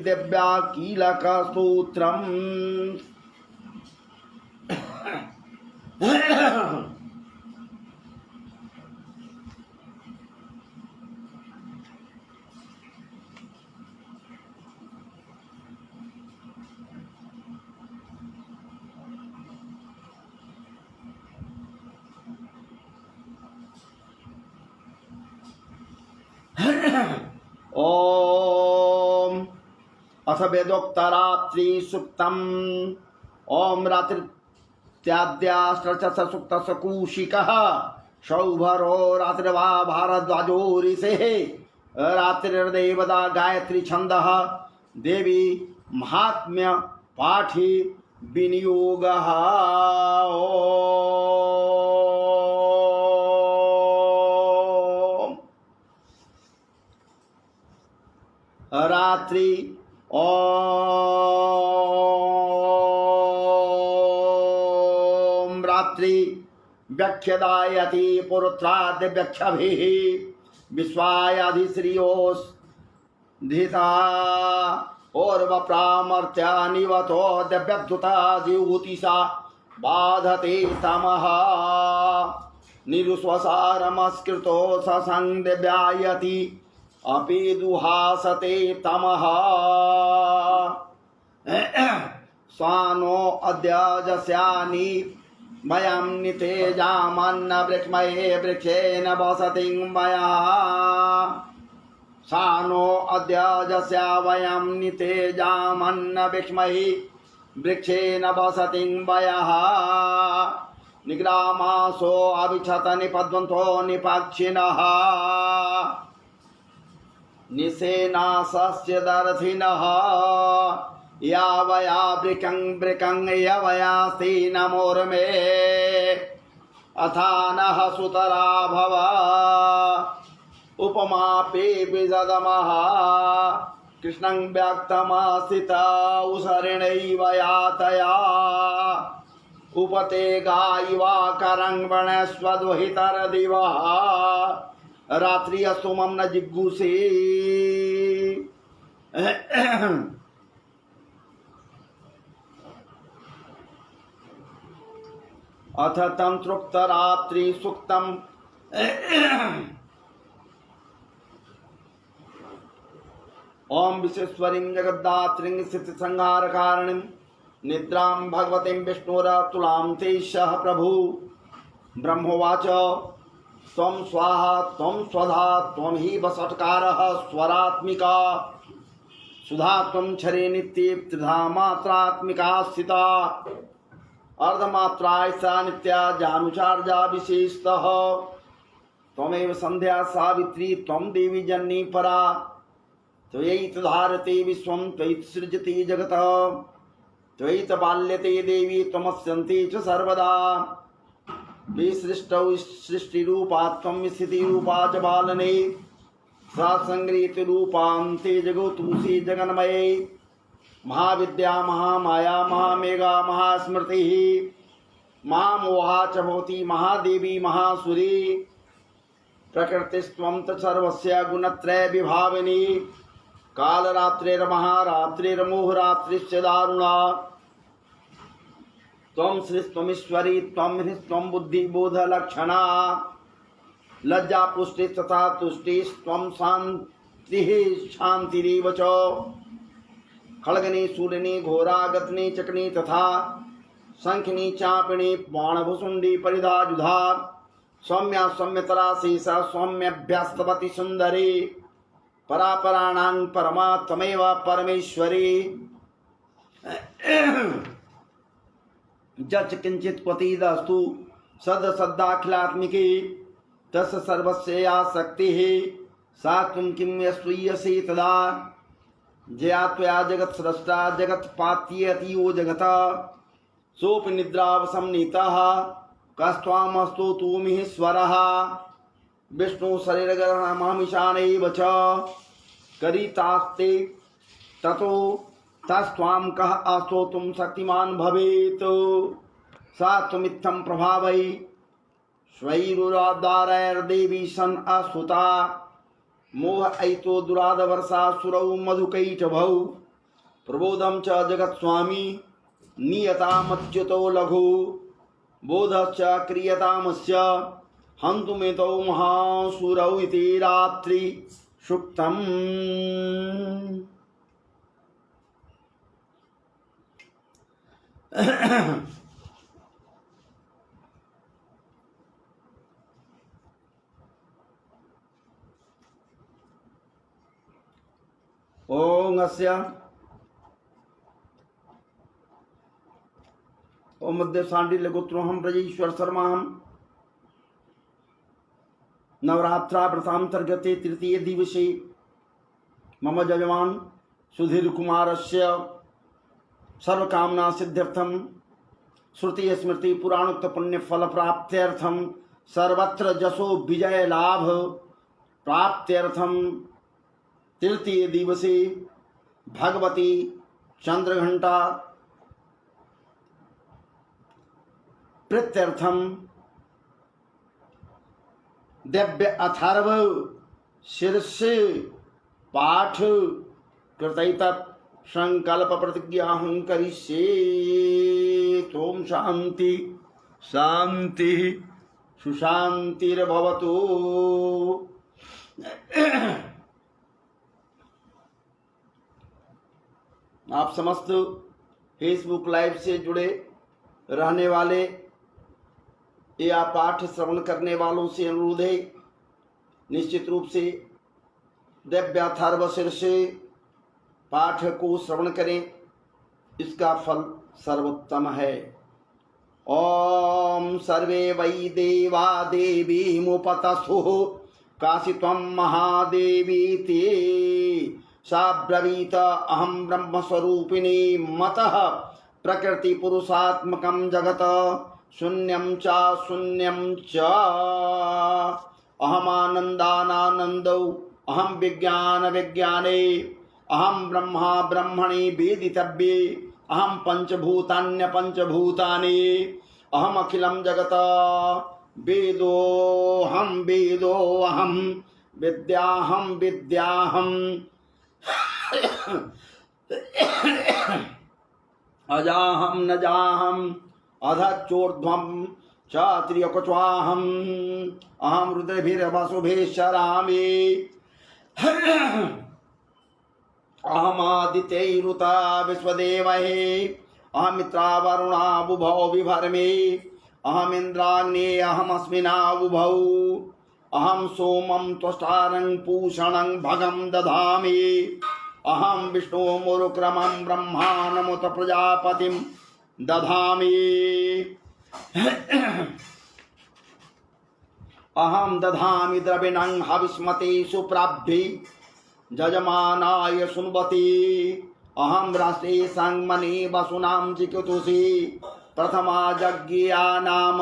दिव्याकीलकस्तोत्रम्। ओम अथ वेदोक्तरात्रि सुक्तम् ओम रात्रित्याद्याश्रचसुक्तसकूशिकः सौभरो रात्रिर्वा भारद्वाजो ऋषेः रात्रिर्देवता गायत्री छन्दः देवी महात्म्य पाठि विनियोगः। रात्रि ओम रात्रि व्यख्यदायति पुरुत्राद्य व्यक्षभिः विश्वायाधिश्रियोस्धिता ओर्वप्रामर्त्या निवतो दिव्यद्युता जीवूतिषा बाधते तमः निरुस्वसारमस्कृतो ससंग दिव्यायति अपि दुहासते तमः स्वानो अद्य जस्यानि वयं नितेजामन्न वृक्षमये वृक्षेण वसतिं मया सानो अद्य जस्या वयं नितेजामन्न वृक्षमये वृक्षेण वसतिं वयः निग्रामासो अभिक्षत निपद्वन्तो निपाक्षिणः निसेनासस्य दर्शिनः यावया वृकं यवयास्ति नमोर्मे अथानः सुतरा भव उपमापि विजदमः कृष्णं व्यक्तमास्थिता उसरिणैव यातया उपते गायिवा करङ्गणस्वद्वहितरदिवः रात्रि असुमं न जिगुषे अथ तंत्रोक्तरात्रि सूक्तम् ओम विश्वेश्वरीं जगद्धात्रीं स्थितिसंहारकारिणीं निद्रां भगवतीं विष्णुरतुलां ते सह प्रभु ब्रह्मोवाच त्वं स्वाहा त्वं स्वधा त्वं हि वषट्कारः स्वरात्मिका सुधा त्वं क्षरे नित्ये त्रिधा मात्रात्मिका स्थिता अर्धमात्रा सा नित्या जानुचार्या विशेषतः त्वमेव संध्या सावित्री त्वं देवी जननी परा त्वयि धारते विश्वं त्वयि सृजति जगतः त्वयि बाल्यते देवी त्वमस्यन्ति च सर्वदा विसृष्टौ सृष्टिरूपा त्वं स्थितिरूपा च बालने सा संग्रहीतरूपान्ते जगोतुषी जगन्मये महाविद्या महामाया महामेघा महास्मृतिः महामोहा च भवति महादेवी महासुरी प्रकृतिस्त्वं च सर्वस्य गुणत्रय विभाविनी कालरात्रिर्महारात्रिर्मुहुरात्रिश्च दारुणा त्वं श्रीस्त्वमीश्वरी त्वं ह्रीस्त्वं बुद्धिबोधलक्षणा लज्जा पुष्टि तथा तुष्टिस्त्वं शान्तिः शान्तिरेव च खड़गनी शूलिनी घोरागतनी चकनी तथा शंखनी चापिणी बाणभुसुंडी परिधाजुधा सौम्या सौम्यतरा शेषा सौम्यभ्यस्तवती सुंदरी परापराणां परमा तमेव परमेश्वरी जच किंचित क्वचिदस्तु सद सद्दाखिलात्मिकी तस् सर्वस्या शक्ति सा तुम किम यस्वीयसी तदा जया त्वया जगत् स्रष्टा जगत् पात्यतीयो जगत सोपि निद्रावसं नीतः कस्त्वामस्तु तूमीश्वरः विष्णु शरीरग्रहणमामिशानैव च करितास्ते ततो तस्त्वां कः आस्तोतुं शक्तिमान् भवेत् सा त्वमित्थं प्रभावै स्वैरुरादारैर्देवी सन् असुता मोह ऐतो दुरादवर्षा सुरौ मधुकैटभौ प्रबोधं च जगत्स्वामी नियतामच्युतो लघु बोधश्च क्रियतामस्य हन्तुमेतौ महासुरौ इति रात्रि सुक्तम्। ओम ओम मध्य सांडिल्य गोत्रोहम ब्रजेश्वर शर्माहम नवरात्रा व्रतांतर्गते तृतीय दिवसे मम जजमान सुधीर कुमारस्य सर्वकामना सिद्ध्यर्थम श्रुति स्मृति पुराणोक्त पुण्य फल प्राप्त्यर्थम सर्वत्र जसो विजय लाभ प्राप्त्यर्थम तृतीय दिवसे भगवती चंद्रघंटा प्रीत्यर्थम दिव्य अथर्व शीर्ष पाठ कृतैत संकल्प प्रतिज्ञा हूं करिष्ये। ओम शांति शांति सुशांतिर्भवतु। आप समस्त फेसबुक लाइव से जुड़े रहने वाले या पाठ श्रवण करने वालों से अनुरोध है, निश्चित रूप से दिव्याथर्व शीर्ष पाठ को श्रवण करें, इसका फल सर्वोत्तम है। ओम सर्वे वै देवा देवी मुपतसुः काशी त्वं महादेवी ते सा ब्रवीत अहम ब्रह्म स्वरूपिणी मतः प्रकृति पुरुषात्मकं जगत शून्यं च अहमानन्दानानन्दौ अहम विज्ञान विज्ञाने अहम ब्रह्मा ब्रह्मणि वेदितव्ये अहम पंचभूतान्य पंचभूतानि अहम अखिलं जगत वेदोऽहं वेदोऽहं विद्याहं विद्याहं अजाहं न जाहं अधच्चोर्ध्वं च त्र्यक्वाहम् अहं रुद्रभिर्वसुभिश्चरामि अहमादित्यैरुता विश्वदेवहे अहमित्रा वरुणा बुभौ विभर्मे अहमिन्द्राग्ने अहमस्मिनावुभौ अहं सोमं त्वष्टारं पूषणं भगं दधामि अहं विष्णुमुरुक्रमं ब्रह्माणमुत प्रजापतिं दधामि अहं दधामि द्रविणं हविष्मते सुप्राभ्ये जजमानाय सुन्वते अहं राष्ट्रे संगमने वसुनां चिकितुषे प्रथमा यज्ञया नाम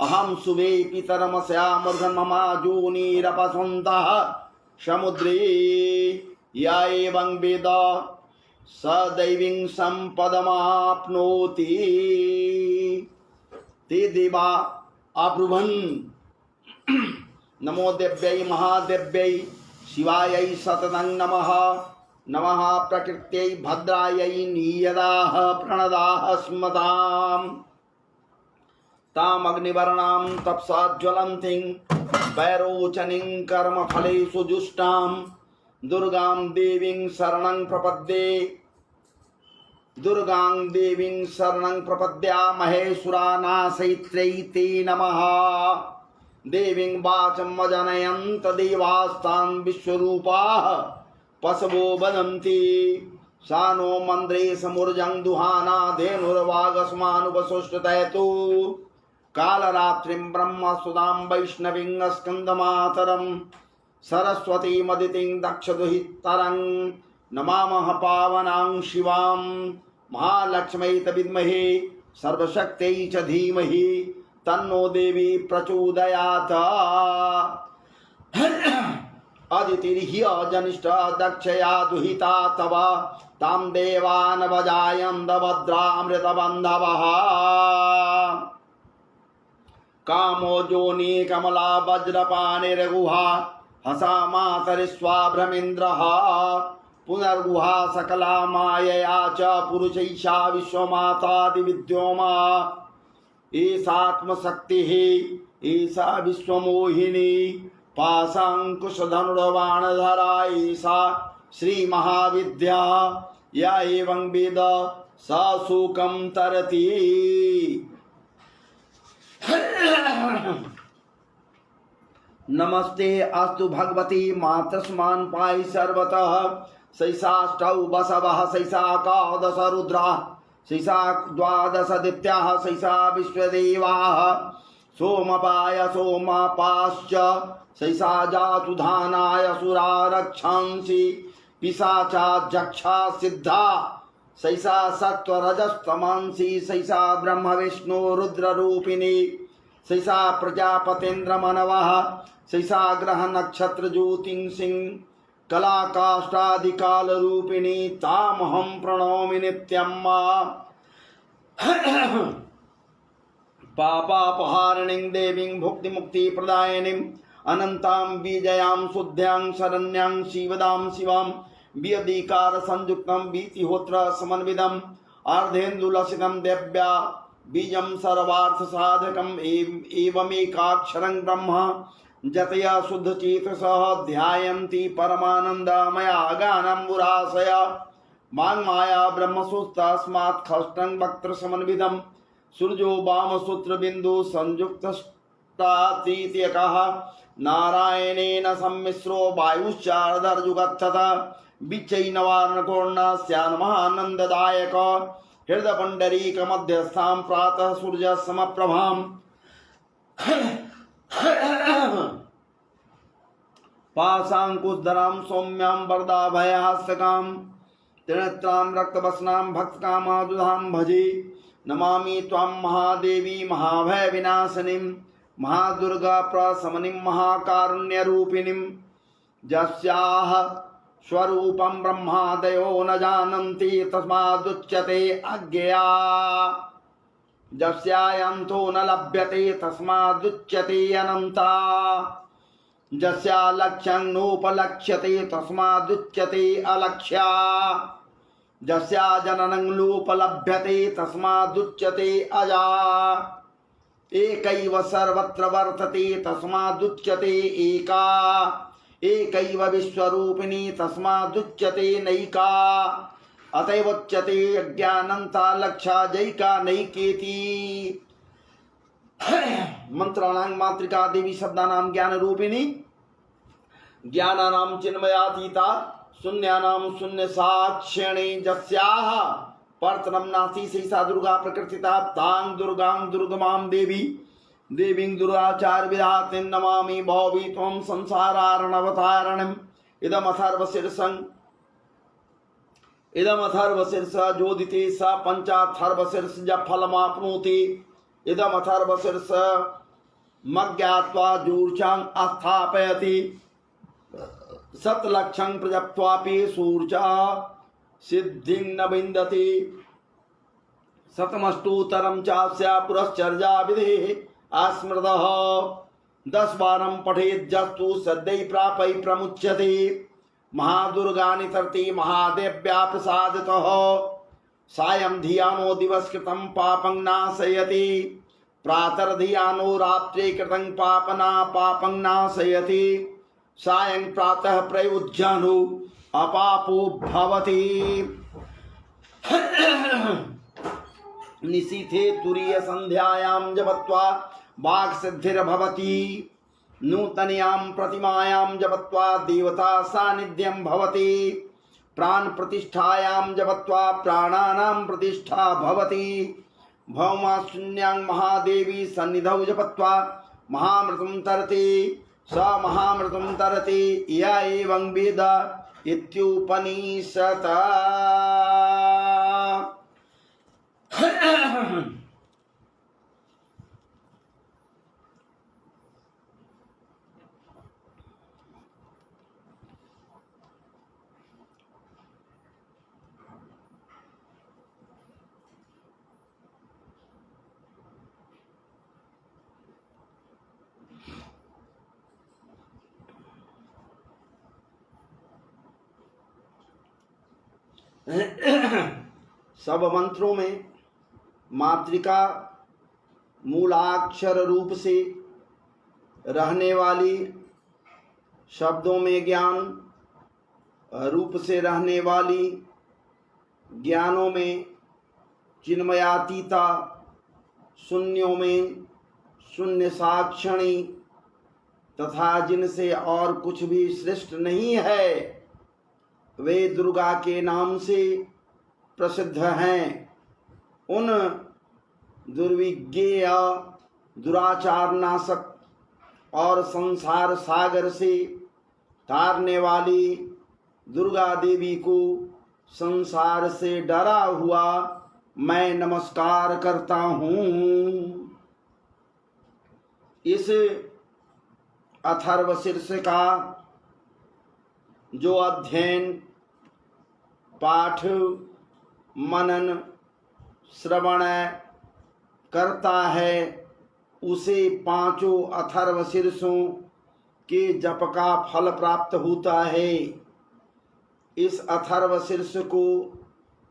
अहं शुभे पितरमस्यामर्घन्ममाजूनिरपसन्तः समुद्रे या एवं वेद स दैवीं सम्पदमाप्नोति। ते देवा अब्रुवन् नमो देव्यै महादेव्यै शिवायै सततं नमः नमः प्रकृत्यै भद्रायै नीयदाः प्रणदाः स्मताम् ताम् अग्निवर्णां तपसा ज्वलन्तीं वैरोचनीं कर्मफलेषु जुष्टां दुर्गां देवीं शरणं प्रपद्ये दुर्गां देवीं शरणं प्रपद्यामहे सुरानाशैत्र्यै ते नमः। देवीं वाचं वजनयन्त देवास्तां विश्वरूपाः पशवो वदन्ति। सा नो मन्द्रे समूर्जं दुहाना धेनुर्वागस्मानुपसुष्टतयतु। कालरात्रिं ब्रह्मसुदां वैष्णवीं स्कन्दमातरं सरस्वती मदितिं दक्षदुहितरं नमामः पावनां शिवां महालक्ष्मै च विद्महे सर्वशक्त्यै च धीमहि तन्नो देवी प्रचोदयात्। अदितिर्ह्य जनिष्ठा दक्षया दुहिता तव तां देवान् वजायन्त भद्रामृतबन्धवः। कामो जोनि कमला वज्रपाणिर्गुहा हसा मातरिस्वा भ्रमिन्द्रः। पुनर्गुहा सकला मायया च पुरुषैषा विश्वमातादिविद्योमा। ईशात्मशक्तिः ईशा विश्वमोहिनी पाशाङ्कुशधनुर्बाणधरा ईशा श्रीमहाविद्या। या एवं वेद स शोकं तरति। नमस्ते अस्तु भगवती मातस्मान् पाहि सर्वतः। सैषाष्टौ बसवः सैषा एकादश रुद्राः सैषा द्वादश दित्याः सैषा विश्वदेवाः। सोमपाय सोमपाश्च सैषा जातु धानाय सुरा रक्षांसि। पिशाचा जक्षा सिद्धा सैषा सत्वरजस्तमांसि। सैषा ब्रह्म विष्णु रुद्ररूपिणी। सैषा प्रजापतेन्द्र मनवः। सैषा ग्रह नक्षत्र ज्योतिंसिं कला काष्ठादिकाल रूपिणी। तामहं प्रणौमि नित्यं। पापापहारिणीं देवीं भुक्तिमुक्ति प्रदायिनीं अनन्तां बीजयां शुद्ध्यां शरण्यां शिवदां शिवां। वियदिकार संयुक्तं वीतिहोत्र समन्वितम् अर्धेन्दुलसितं देव्या बीजं सर्वार्थ साधकम् एवमेकाक्षरं ब्रह्म जतया शुद्धचेतसः ध्यायन्ति परमानन्दमया गानम्बुराशय। वाङ्माया ब्रह्मसूत्रस्मात् खष्टं वक्त्रसमन्वितं सूर्यो वामसूत्रबिन्दु संयुक्तस्तातीत्यकः। नारायणेन सम्मिश्रो वायुश्चार्धर्युगच्छत। बिच्चैनवार्णकोर्णस्यान्महानन्ददायक। हृदपुण्डरीकमध्यस्थां प्रातः सूर्यसमप्रभाम्। पाशाङ्कुशधरां सौम्यां वरदाभयहस्तकां। त्रिनेत्रां रक्तवसनां भक्तकामादुधां भजे। नमामि त्वां महादेवी महाभयविनाशिनीं महादुर्गा प्रशमनीं महाकारुण्यरूपिणीं। यस्याः स्वरूपं ब्रह्मादयो न जानन्ति तस्मादुच्यते अज्ञेया। यस्यायन्तो न लभ्यते तस्मादुच्यते अनन्ता। यस्या लक्ष्यं नोपलक्ष्यते तस्मादुच्यते अलक्ष्या। यस्या जननं लोपलभ्यते तस्मादुच्यते अजा। एकैव सर्वत्र वर्तते तस्मादुच्यते एका। एकैव विश्वरूपिणी तस्मादुच्यते नैका। अतएवोच्यते अज्ञानन्ता लक्षा जैका नैकेति। मंत्राणां मातृका देवी शब्दानां ज्ञान रूपिणी ज्ञानानां चिन्मयातीता शून्यानां शून्य साक्षिणी। यस्याः परतरं नास्ति सैषा दुर्गा प्रकृतिता। तां दुर्गां दुर्गमां देवी देवीं दुराचार विधात्रीं नमामि। भौवी त्वं संसारार्णवतारणम्। इदमथर्वशीर्ष जोदिते स पंचाथर्वशीर्ष फलमाप्नोति। इदमथर्वशीर्ष मज्ञात्वा जूर्चां स्थापयति। शतलक्षं प्रजप्त्वापि सूर्चा सिद्धिं न विन्दति। शतमष्टोत्तरं चास्या पुरश्चर्या विधेः आस्मृतः। 10-12 पठेद्यस्तु सद्यै प्रापै प्रमुच्यते। महादुर्गानि तरति महादेव्या प्रसादतः। सायं धियानो दिवसकृतं पापं नाशयति। प्रातर्धियानो रात्रे कृतं पापं नाशयति। सायं प्रातः प्रयुज्यानो अपापो भवति। निशीथे तुरीय संध्यायां जपत्वा वाक् सिद्धिर्भवति नूतन्यां प्रतिमायां जपत्वा देवता सान्निध्यं भवति प्राण प्रतिष्ठायां जपत्वा प्राणानां प्रतिष्ठा भवति भौमा शून्यां महादेवी सन्निधौ जपत्वा महामृतं तरति स महामृतं तरति य एवं वेद इत्युपनिषत्। सब मंत्रों में मातृका मूलाक्षर रूप से रहने वाली, शब्दों में ज्ञान रूप से रहने वाली, ज्ञानों में चिन्मयातीता, शून्यों में शून्य साक्षणी तथा जिनसे और कुछ भी श्रेष्ठ नहीं है, वे दुर्गा के नाम से प्रसिद्ध हैं। उन दुर्विज्ञेय, दुराचार नाशक और संसार सागर से तारने वाली दुर्गा देवी को संसार से डरा हुआ मैं नमस्कार करता हूँ। इस अथर्वशीर्ष का जो अध्ययन, पाठ, मनन, श्रवण करता है उसे पांचों अथर्वशीर्षों के जप का फल प्राप्त होता है। इस अथर्वशीर्ष को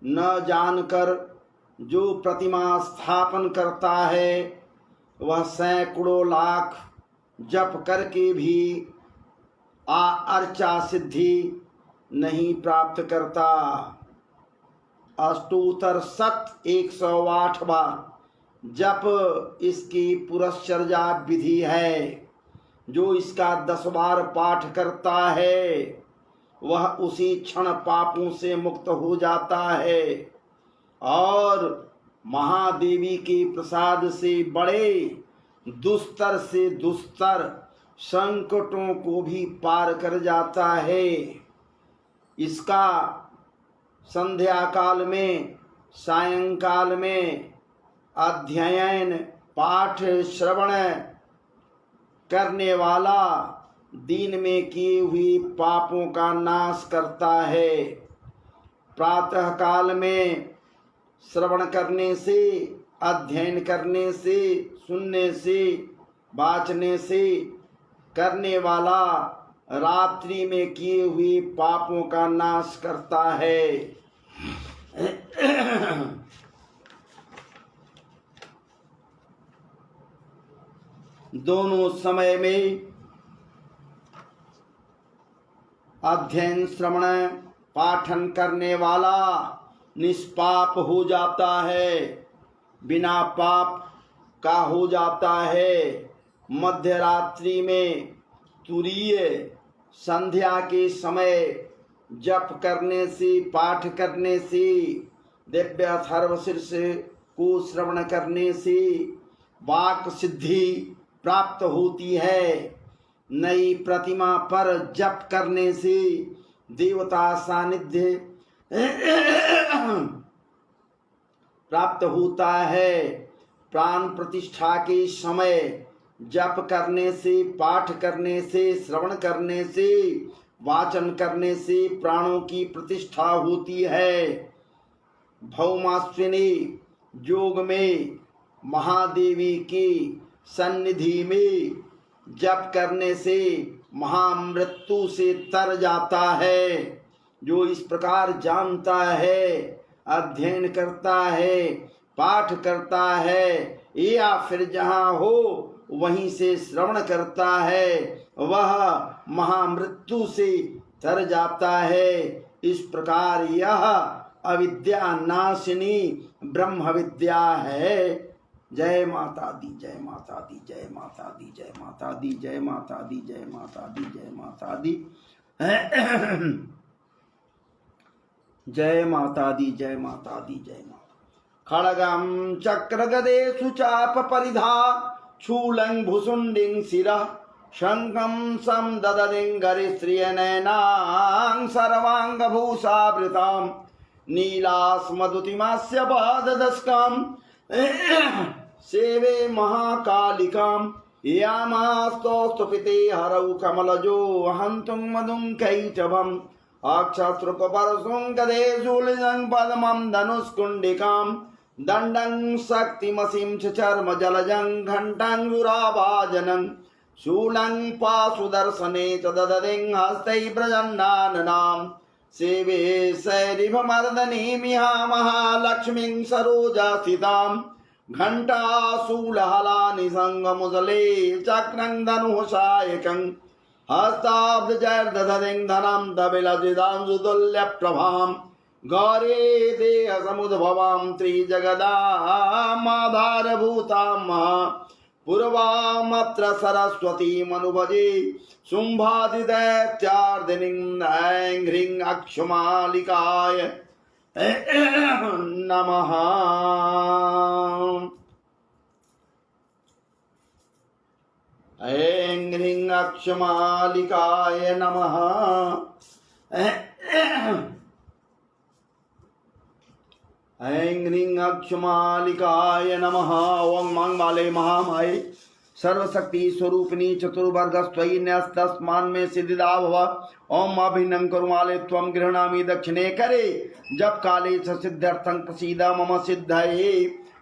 न जानकर जो प्रतिमा स्थापन करता है वह सैकड़ों लाख जप करके भी अर्चा सिद्धि नहीं प्राप्त करता। अष्टोत्तर शत 108 बार जप इसकी पुरश्चर्या विधि है। जो इसका 10 बार पाठ करता है वह उसी क्षण पापों से मुक्त हो जाता है और महादेवी के प्रसाद से बड़े दुस्तर से दुस्तर संकटों को भी पार कर जाता है। इसका संध्या काल में, सायंकाल में अध्ययन, पाठ, श्रवण करने वाला दिन में किए हुए पापों का नाश करता है। प्रातः काल में श्रवण करने से, अध्ययन करने से, सुनने से, वाचने से करने वाला रात्रि में किए हुए पापों का नाश करता है। दोनों समय में अध्ययन, श्रवण, पाठन करने वाला निष्पाप हो जाता है, बिना पाप का हो जाता है। मध्य रात्रि में तुरीय संध्या के समय जप करने से, पाठ करने से, दिव्य अथर्वशीर्ष को श्रवण करने से वाक सिद्धि प्राप्त होती है। नई प्रतिमा पर जप करने से देवता सानिध्य प्राप्त होता है। प्राण प्रतिष्ठा के समय जप करने से, पाठ करने से, श्रवण करने से, वाचन करने से प्राणों की प्रतिष्ठा होती है। भौमाश्विनी योग में महादेवी की सन्निधि में जप करने से महामृत्यु से तर जाता है। जो इस प्रकार जानता है, अध्ययन करता है, पाठ करता है या फिर जहाँ हो वहीं से श्रवण करता है, वह महामृत्यु से तर जाता है। इस प्रकार यह अविद्या नाशिनी ब्रह्म विद्या है। जय माता दी, जय माता दी, जय माता दी, जय माता दी, जय माता दी, जय माता दी, जय माता दी। जय माता दी, जय माता दी, जय माता। खड्गं चक्रगदेषु चाप परिधा शूलं भुसुण्डिं शिरः शङ्खं संदददिं गरिश्रियनयनां सर्वाङ्गभूषावृतां नीलास्मदुतिमास्य पाददस्कां सेवे महाकालिकां यामास्तोस्तुपिते हरौ कमलजो हन्तुं मधुं कैटभम् अक्षस्रुकपरशुं गदे शूलिनं पद्मं धनुष्कुण्डिकां दण्डं शक्तिमसिं च चर्म जलजं घण्टां जुराभाजनं शूलं पाशुदर्शने च दददिं हस्तैः प्रजन्नाननां सेवे शैरिभमर्दनीमिहा महालक्ष्मीं सरोजास्थितां घण्टाशूलहलानि सङ्गमुदले चक्रं धनुः सायकं हस्ताब्जैर्दधतिं धनं तबिलजिदांशुतुल्यप्रभां गौरे देहसमुद्भवां त्रिजगदामाधारभूतां पूर्वामत्र सरस्वतीमनुभजे शुम्भादिदैत्यार्दिनीं ऐं ह्रीं अक्षमालिकाय नमः। ऐं ह्रीं अक्षमालिकाय नमः। ऐं ह्रीं अक्षमालिकाय नमः। ओं मांगमाले महामाये सर्वशक्ति स्वरूपिणी चतुर्वर्गस्त्वयि न्यस्तस्मान्मे सिद्धिदा भव। ओम अभिन्नं कुरुमाले त्वं गृह्णामि दक्षिणे करे जप काले च सिद्ध्यर्थं प्रसीद मम सिद्धये।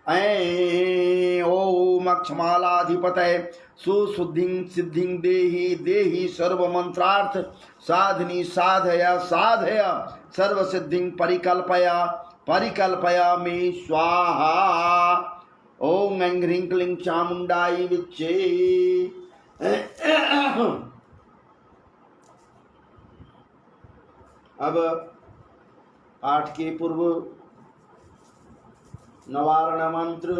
ऐं ओम अक्षमालाधिपतये सुशुद्धिं सिद्धिं देहि देहि सर्वमन्त्रार्थ साधिनी साधय साधय सर्वसिद्धिं परिकल्पय परिकल्पय मे स्वाहा। ओम ऐं ह्रीं क्लीं चामुण्डायै विच्चे। अब पाठ के पूर्व नवारण मंत्र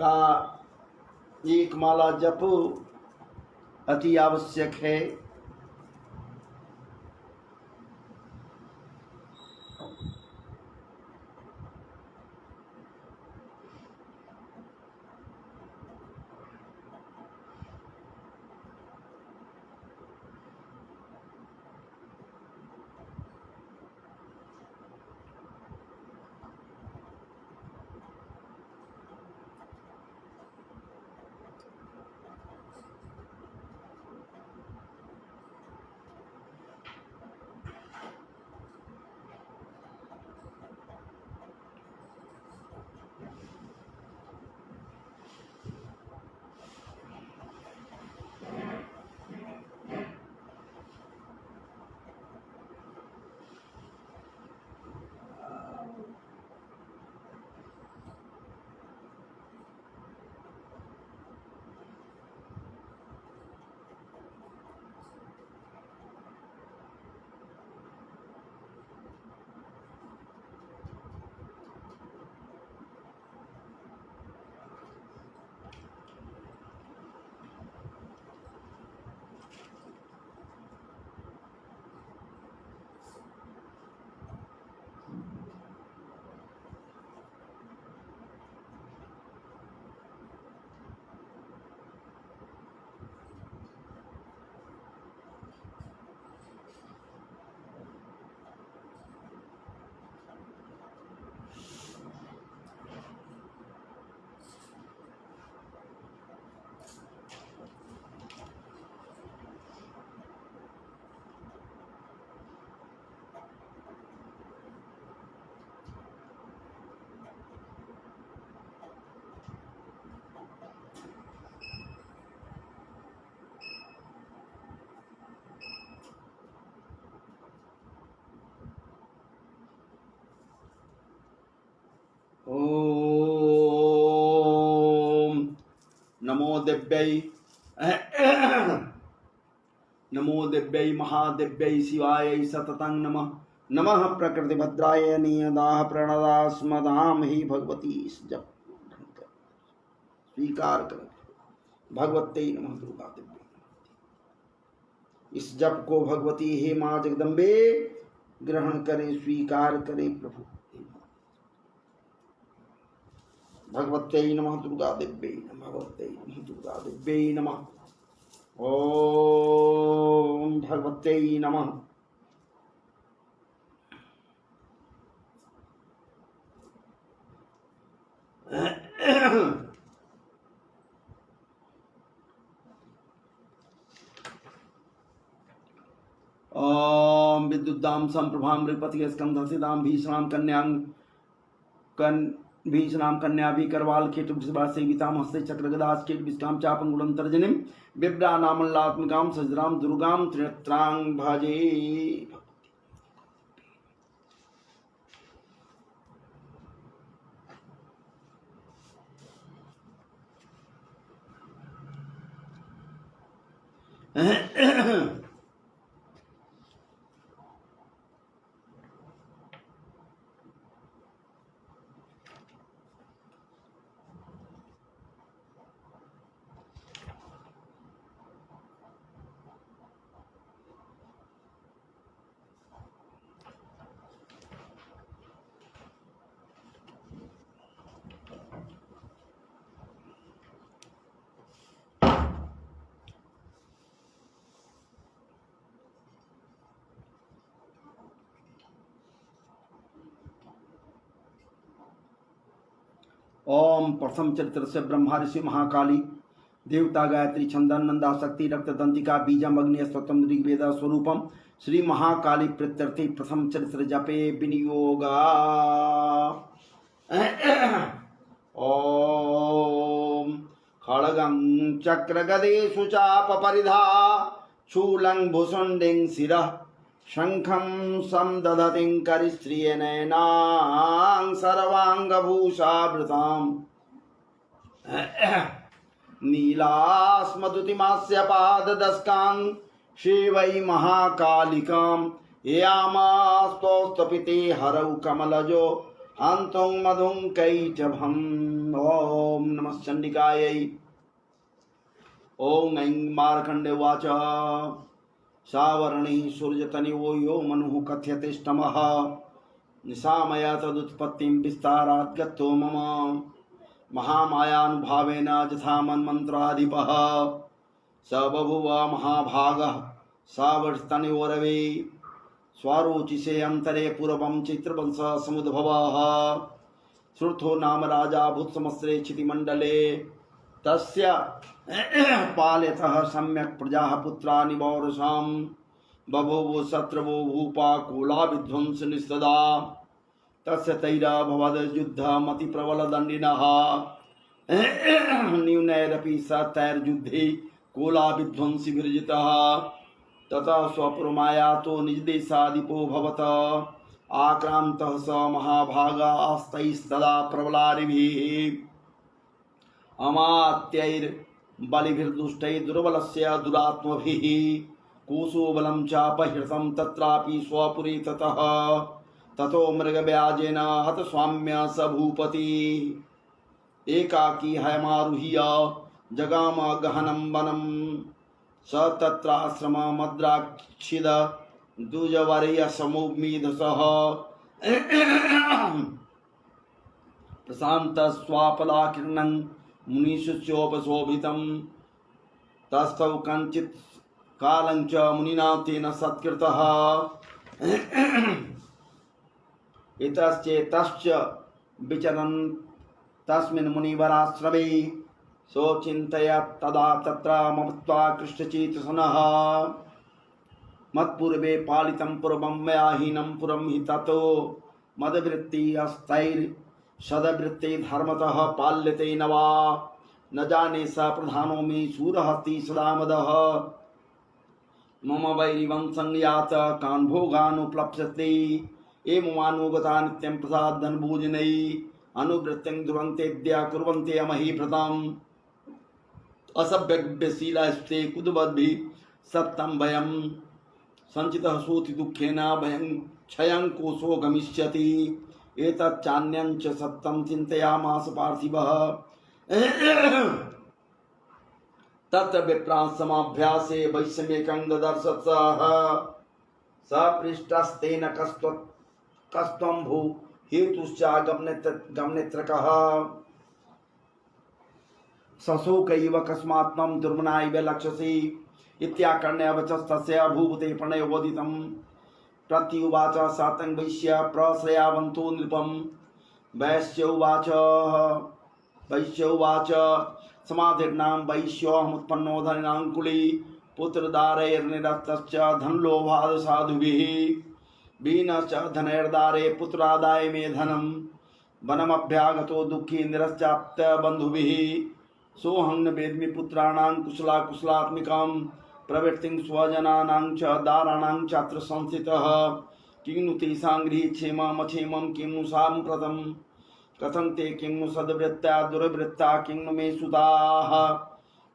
का एक माला जप अति आवश्यक है। ओम नमो दिव्यै नमो दिव्यै महादिव्यै शिवाय सततं नमः। नमः प्रकृति भद्राय नियदाः प्रणदा स्मदाम ही भगवती। जब स्वीकार कर भगवते नमः दुर्गा देवी। इस जप को भगवती हे माँ जगदम्बे ग्रहण करे, स्वीकार करे प्रभु। भगवते नमः दुर्गा देवी नमः, भगवते नमः दुर्गा देवी नमः। ओम भगवते नमः। ओम विद्युदाम संप्रभाम मृगपति स्कंधसिदाम भीषणाम कन्यां भीषणाम कन्या भी करवाल केट सेविताम हस्ते चक्र गदास केट विष्टाम चापंगुलम तर्जनिम बिब्रा नामल्लात्मकाम सजराम दुर्गाम त्रिनेत्रांग भजे। ओम प्रथम चरित्र से ब्रह्मा ऋषि महाकाली देवता गायत्री छंदन नंदा शक्ति रक्त दंतिका बीजम अग्नि स्वतम ऋग्वेद स्वरूपम श्री महाकाली प्रत्यर्थी प्रथम चरित्र जपे विनियोगा। ओम खड़गं चक्र गदेषु चाप परिधा शूलं भुसुंडिं शिरः शंखं समदधतिं करिस्त्रियनयनां सर्वांगभूषावृताम् नीलास्मदुतिमास्य पाददस्कां शिवै महाकालिकां यामास्तौस्तपिते हरौ कमलजो हन्तुं मधुं कैटभम्। ओम नमः चंडिकायै। ओम ऐं मार्कण्डेयवाच सावर्णी सूर्यतनिवो यो मनुः कथ्यते ष्टमः निशामया तदुत्पत्तिं विस्तारात् गतो मम महामायानुभावेन यथा मन्मन्त्राधिपः स बभुव महाभागः सावर्तनिवरवे स्वारोचिषे अन्तरे पूर्वं चित्रवंश समुद्भवः श्रुतो नाम राजा भूत्समस्रे क्षितिमण्डले तस्य पाल्यतः सम्यक् प्रजाः पुत्राणि पौरुषां बभूव शत्रवो भूपा कोला विध्वंस निस्तदा तस्य तैरभवद् युद्धमति प्रबलदण्डिनः न्यूनैरपि स तैर्युद्धे कोला विध्वंसी विरजितः ततः स्वपुरमायातो निजदेशाधिपो भवत आक्रान्तः स महाभागास्तैस्तदा प्रबलारिभिः अमात्यैर्बलिभिर्दुष्टैः दुर्बलस्य दुरात्मभिः कोशोबलं चापहृतं तत्रापि स्वपुरे ततः ततो मृगव्याजेन हतस्वाम्य स भूपति एकाकी हयमारुह्य जगाम गहनं वनं स तत्राश्रममद्राक्षिद दुजवर्यसमुमेधसः प्रशान्तस्वापलाकिरणं मुनिशुच्योपशोभितं तस्थौ कञ्चित् कालं च मुनिना तेन सत्कृतः इतश्चेतश्च विचरन् तस्मिन् मुनिवराश्रमे सोचिन्तयत् तदा तत्र मत्वा कृष्णचेतसनः मत्पूर्वे पालितं पूर्वं मया हीनं पुरं हि ततो मदवृत्तिस्तैर्षदवृत्ति धर्मतः पाल्यते न वा न जाने स प्रधानो मे शूरहस्ति सदा मदः मम वैरिवंशं यात कान् भोगानुप्लप्स्यते एवमानुगता नित्यं प्रसादधनभोजनैः अनुवृत्तिं ध्रुवन्तेद्य कुर्वन्ते अमहीभृतम् असभ्यशीलास्ते कुतुबद्भिः सत्तं भयं सञ्चितः सूति दुःखेन भयं क्षयं कोशो गमिष्यति एतच्चान्यं च सत्यं चिन्तयामास पार्थिवः। तत्र विप्रान् समाभ्यासे वैषम्यकं ददर्श स पृष्ठस्तेन कस्त्वं भू हेतुश्च गमनेत्रकः सशोकैव कस्मात्मं दुर्मनाइव लक्षसि इत्याकर्ण्य वचस्तस्य भूभूते प्रणयोदितं प्रत्युवाच सातं वैश्य प्रश्रयावन्तो नृपं वैश्य उवाच समाधिर्नां वैश्योऽहमुत्पन्नो धनिनाङ्कुली पुत्रदारैर्निरस्तश्च धनलोभाद् साधुभिः वीनश्च धनैर्दारे पुत्रादाय मे धनं वनमभ्यागतो दुःखी निरश्चाप्त बन्धुभिः सोऽहं न वेद्मि पुत्राणां कुशलात्मिकां प्रवृत्तिं स्वजनानां च दाराणां चात्र संस्थितः किं नु तेषां गृहे क्षेममक्षेमं किं नु साम्प्रतं कथं ते किं नु सद्वृत्ता दुर्वृत्ता किं नु मे सुताः।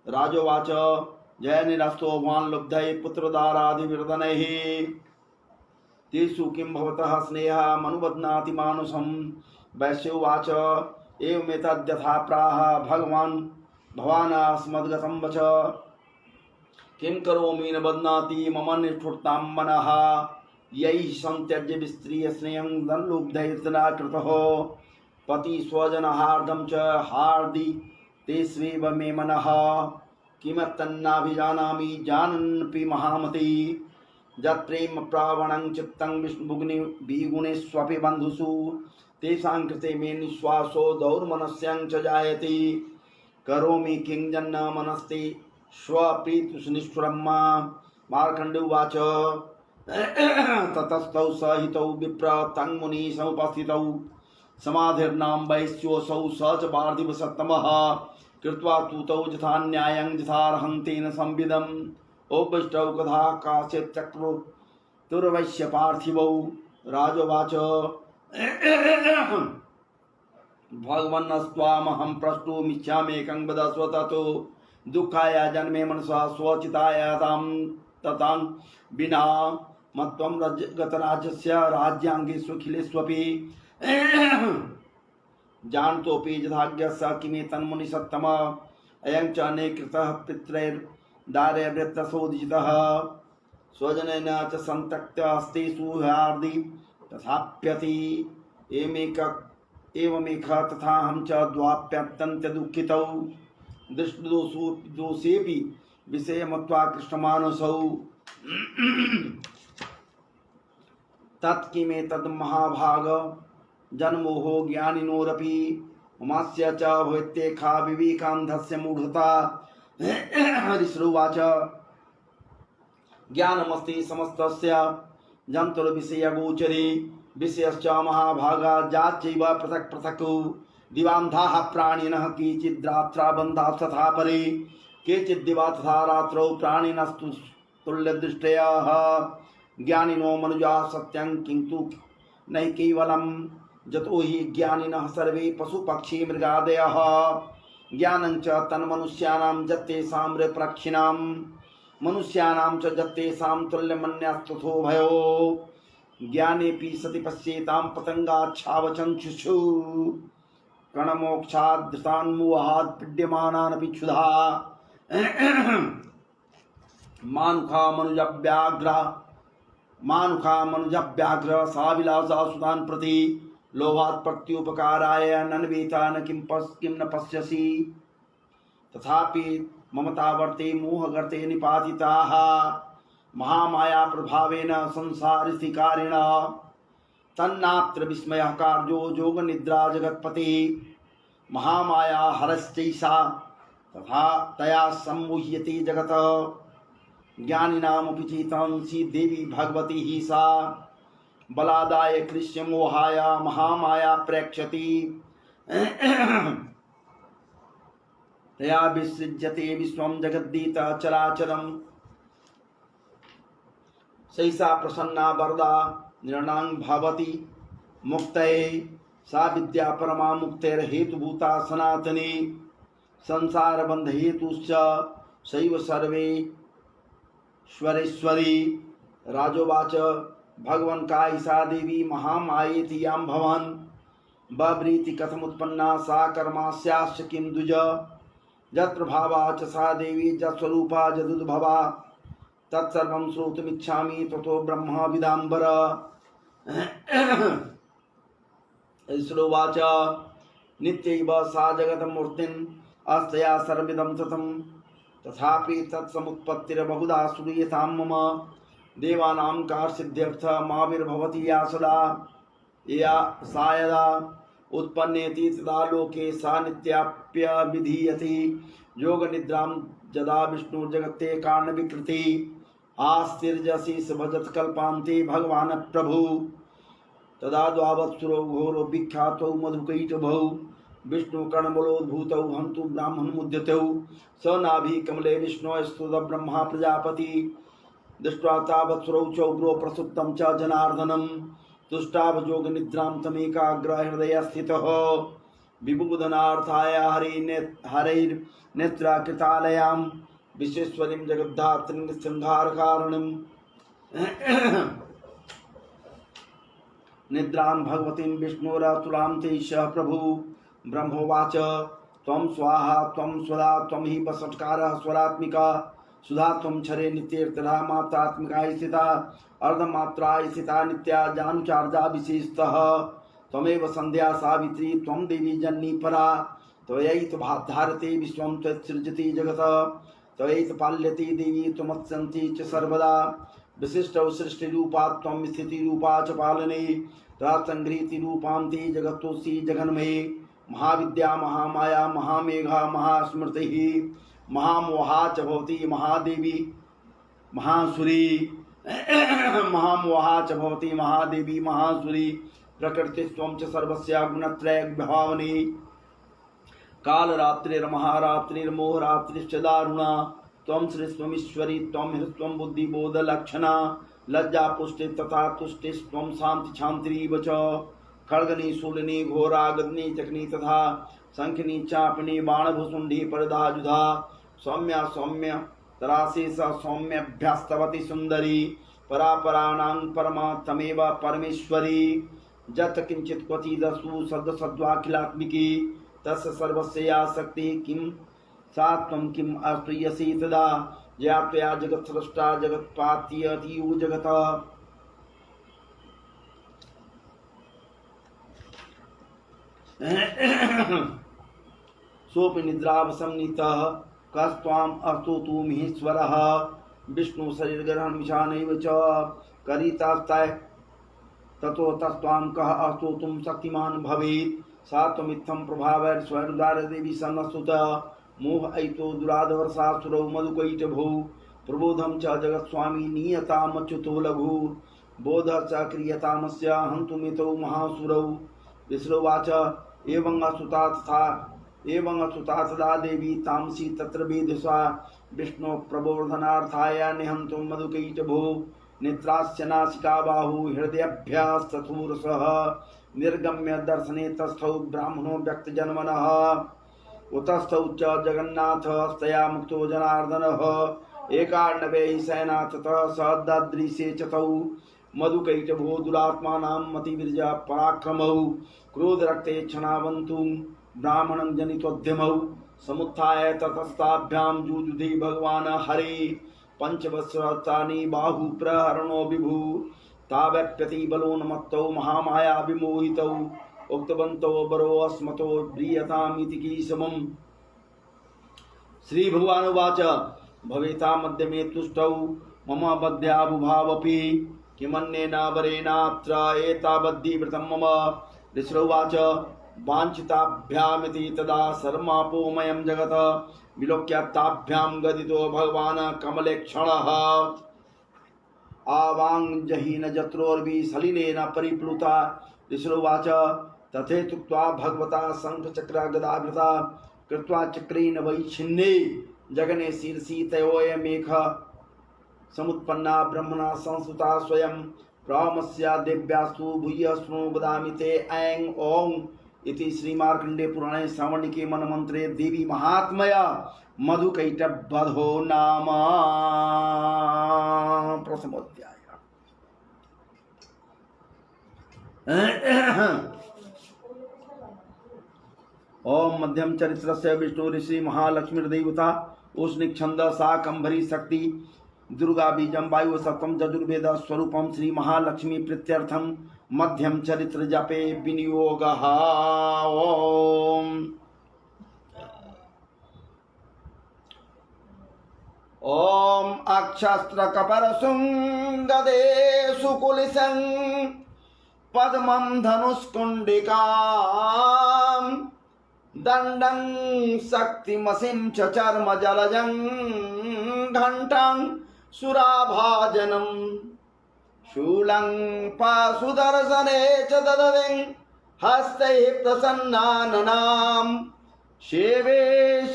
राजोवाच जयनिरस्तो भवान् लुब्धैः पुत्रदारादिविर्दनैः तेषु किं भवतः स्नेहः मनुबध्नाति मानुषं। वैश्योवाच एवमेतद्यथा प्राह भवान् अस्मद्गतं वच किं करोमि न बध्नाति मम निष्ठुरतां मनः यैः संत्यज्य विस्त्रीय स्नेहं धनलुब्धैर्जना कृतः पति स्वजनहार्दं च हार्दि तेष्वेव मे मनः किमत्तन्नाभिजानामि जानन्नपि महामति यत्प्रेम प्रावणं चित्तं विगुणेष्वपि बन्धुषु तेषां कृते मे निःश्वासो दौर्मनस्यं च जायते करोमि किं जन्न मनस्ते स्वप्रीतुनिष्ठुरं मार्कण्ड उवाच ततस्तौ सहितौ विप्र तं मुनि समुपस्थितौ समाधिर्नाम वैश्योऽसौ स च पार्थिव सत्तमः कृत्वा तूतौ यथा न्यायं यथार्हं तेन संविदम् उपष्टौ कथा काचित् चक्रुर्वैश्य पार्थिवौ। राजोवाच भगवन्स्त्वामहं प्रष्टुमिच्छाम्येकं वदस्व ततो दुःखाय जन्मे मनसा स्वचिताय तां विना मत्वं गतराज्यस्य राज्याङ्गेष्वखिलेष्वपि जानतोऽपि यथाज्ञस्य किमेतन्मुनिसत्तम अयं च अनेकृतः पितरैर्दारैर्वृत्तसोदितः स्वजनेन च सन्तक्तः अस्ति सुहार्दि तथाप्यति एवमेक तथाहं च द्वाप्यत्यन्तदुःखितौ दृष्टदोषेऽपि विषयमत्वा कृष्णमानसौ तत्किमेतद् महाभाग जन्मोहो ज्ञानिनोरपि ममास्य च भवेत्येखा विवेकान्धस्य मूढता। हरिश्रुवाच ज्ञानमस्ति समस्तस्य जन्तुर्विषयगोचरे विषयश्च महाभागा जात्यैव पृथक् पृथक् दिवान्धाः प्राणिनः केचिद्रात्रा बन्धाः तथा परे केचिद्दिवा तथा रात्रौ प्राणिनस्तु तुल्यदृष्टयः ज्ञानिनो मनुजाः सत्यं किन्तु नहि केवलं जतो हि ज्ञानिनः सर्वे पशुपक्षी मृगादयः ज्ञानं च तन्मनुष्याणां जत्तेषां प्रक्षिणां मनुष्याणां च जत्तेषां तुल्यमन्यस्तथो भयो ज्ञानेऽपि सति पश्येतां पतङ्गाच्छावचञ्चुषु कणमोक्षाद्धृतान्मोहात् पीड्यमानानपि क्षुधा मानुखा मनुजव्याघ्र साविलासा सुतान् प्रति लोभात् प्रत्युपकाराय नन्वेता न किं न पश्यसि तथापि ममतावर्ते मोहगर्ते निपातिताः महामाया प्रभावेन संसारिकारेण तन्नात्र विस्मयः कार्यो योगनिद्रा जगत्पति महामाया हरश्चैषा तथा तया सम्मुह्यते जगत् ज्ञानिनामपि चेतांसि देवी भगवती ही सा बलादाय कृष्यमोहाय महामाया प्रेक्षति तया विसृज्यते विश्वं जगद्दीता चराचरं सैषा प्रसन्ना वरदा निर्णां भवति मुक्तये सा विद्या परमा मुक्तेर्हेतुभूता सनातनी संसारबन्धहेतुश्च सैव सर्वेश्वरेश्वरी। राजोवाच भगवन् कायिसा देवी महामायेति यां भवान् बब्रीति कथमुत्पन्ना सा कर्मास्याश्च किं द्विज यत्प्रभावा च सा देवी यत्स्वरूपा जदुद्भवा तत्सर्वं श्रोतुमिच्छामि ततो ब्रह्म विदाम्बर। श्लोवाच नित्यैव सा जगन्मूर्तिम् अस्तया सर्वमिदं ततं तथापि तत्समुत्पत्तिर्बहुधा श्रूयतां मम देवानां कार्सिद्ध्यर्थ माविर्भवति या सदा या सा यदा उत्पन्नेति तदा लोके सा नित्याप्यभिधीयते योगनिद्रां यदा विष्णुर्जगत्ते कारणविकृति आस्तिर्जसि भजत कल्पान्ते भगवान् प्रभु तदा द्वावत्सुरो घोरो विख्यातौ मधुकैटभौ विष्णुकर्णबलोद्भूतौ हन्तु ब्राह्मणमुद्यतौ स नाभि कमले विष्णोस्तुत ब्रह्मा प्रजापति दृष्ट्वा तावत्सुरौ चौग्रो प्रसुप्तं च जनार्दनं तुष्टावयोगनिद्रां तमेकाग्रहृदये स्थितः विबुधनार्थाय हरैर्नेत्राकृतालयां विश्वेश्वरीं जगद्धात्रीं संहारकारणं निद्रां भगवतीं विष्णोरतुलां ते स प्रभु ब्रह्मोवाच त्वं स्वाहा त्वं स्वदा त्वं हि वषट्कारः स्वरात्मिका सुधा त्वं क्षरे नित्येर्तरा मात्रात्मिका स्थिता अर्धमात्रा स्थिता नित्या जानुचार्जा विशेषतः त्वमेव संध्या सावित्री त्वं देवी जननी परा त्वयैत धारते विश्वं त्वत्सृजति जगत् त्वयैत पाल्यते देवी त्वमत्सन्ति च सर्वदा विशिष्टौ सृष्टिरूपा त्वं स्थितिरूपा च पालने रासंगृहीतिरूपां ते जगतोऽसि जगन्मये महाविद्या महामाया महामेघा महास्मृतिः महामोहा च भवति महादेवी महासुरी महामोहा च भवति महादेवी महासुरी प्रकृतिस्त्वं च सर्वस्य गुणत्रयविभावनी कालरात्रिर्महारात्रिर्मोहरात्रिश्च दारुणा त्वं श्रीस्वमीश्वरी त्वं हृत्वं बुद्धिबोधलक्षणा लज्जा पुष्टि तथा तुष्टिस्त्वं शान्ति शान्तिरीव च खड्गनी शूलिनी घोरागनी चक्नी तथा शंखनी चापनी बाणभुसुंडी परदाजुधा सौम्या सौम्य तरासी स सौम्यभ्यास्तवती सुंदरी परापराणां परमा तमेव परमेश्वरी जत किंचित क्वचिदसु सद् सद्वाखिलात्मिकी तस्य सर्वस्य या शक्ति किं सा त्वं किम् अस्तूयसी तदा या त्वया जगत्सृष्टा जगत्पात्यतीव जगत् सोऽपि निद्रावसंनितः कस्त्वाम् अस्तोतु महेश्वरः विष्णु शरीरग्रहणमिशानैव च करितास्ताय ततो तस्त्वां कः अस्तोतुं शक्तिमान् भवेत् सा त्वमित्थं प्रभावैर्स्वरुदारदेवी सन्नस्तुत मोह ऐतो दुराधवर्षासुरौ मधुकैटभौ प्रबोधं च जगत्स्वामी नीयतामच्युतो लघु बोधः च क्रियतामस्य हन्तुमितौ महासुरौ विश्रोवाच एवं असुता सदा देवी तामसी तत्र वेधसा विष्णु प्रबोधनार्थाय निहंतुं मधुकैटभो नेत्रास्य नासिका बाहु हृदयभ्यास्तथूरसः निर्गम्य दर्शने तस्थौ ब्राह्मणो व्यक्तजन्मनः उतस्थौ च जगन्नाथस्तया मुक्तो जनार्दनः एकार्णवे शयनाथतः सददृशे च तौ मधुकैटभो दुरात्मानां मतिविरजा पराक्रमौ क्रोधरक्ते क्षणावन्तु ब्राह्मणं जनितोद्यमौ समुत्थाय ततस्ताभ्यां जुजुधे भगवान् हरे पंचवत्सराणि बाहु प्रहरणो विभु तावप्यति बलोन्मत्तौ महामाया विमोहितौ उक्तवन्तौ बरो अस्मतो ब्रीयतामिति कीशमम्। श्री भगवान उवाच भवेता मध्यमे तुष्टौ मम बद्ध्याबुभावपि किमन्येन वरेणात्र एतावद्धिवृतं मम। ऋषिरुवाच वाञ्छिताभ्यामिति तदा सर्मापोमयं जगत् विलोक्य ताभ्यां गदितो भगवान् कमलेक्षणः आवाङ्जहीन जत्रोर्वि सलिलेन परिप्लुता। ऋषिरुवाच तथेत्युक्त्वा भगवता शङ्खचक्रगदाभृता कृत्वा चक्रेण वै छिन्ने जगने शीर्षि तयोयमेघ समुत्पन्ना ब्रह्मणा संस्तुता स्वयं प्रामस्या देव्यास्तु भूय शृणु वदामि ते ऐं ओं इति श्रीमार्कण्डे पुराणे श्रावणिके मनमन्त्रे देवी महात्मया मधुकैटभवधो नाम प्रथमोऽध्याय। ओम मध्यम चरित्रस्य विष्णु ऋषि महालक्ष्मी देवता उष्णिक छंद शाकंभरी शक्ति दुर्गा बीजम वायु सप्तम यजुर्वेद स्वरूपम श्री महालक्ष्मी प्रीत्यर्थम मध्यम चरित्र जपे विनियोग। ओम अक्षस्त्र कपर सुंगदे सुकुलिसं पद्मं धनुष्कुंडिका दंडं शक्तिमसिं च चर्म जलजं घंटं सुराभाजनं शूलं पाशुदर्शने च ददतिं हस्तैः प्रसन्नाननां शेवे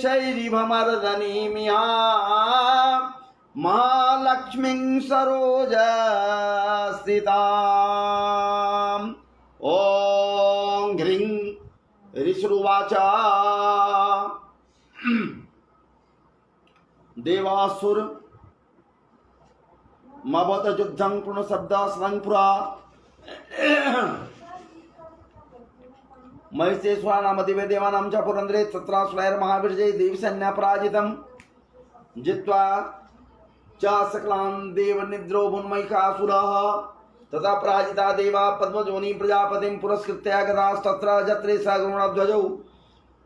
शैरिभमर्दनीमिया महालक्ष्मीं सरोजा स्थितां। ओं ह्रीं ऋषिरुवाच देवासुर मभत युद्धं पूर्णशब्द स्वयंपुरा महिषेश्वरानामदिवे देवानां च पुरंदरे तत्रासुरैर्महावीर्यै देवसैन्यपराजितं जित्वा च सकलान् देवनिद्रो भुन्महिषासुरः तथा पराजिता देवा पद्मजोनि प्रजापतिं पुरस्कृत्य गतास्तत्र जत्रे स गरुणध्वजौ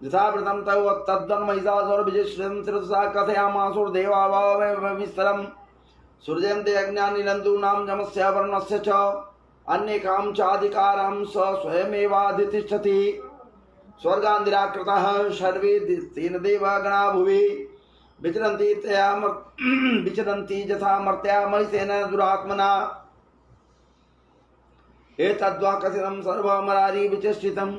यथावृतं तौ तद्वन्महिषासुरविजयश्रितं तिरसा कथयामासुरदेवाविस्तरं सूर्यन्ते अज्ञानिनन्दूनां यमस्य वर्णस्य च अन्येकां चाधिकारां स स्वयमेवाधितिष्ठति स्वर्गान्निराकृतः सर्वे तेन देवगणा भुवि विचरन्ति यथा मर्त्या महिषेन दुरात्मना एतद्वा कथितं सर्वमरारी विचेष्टितं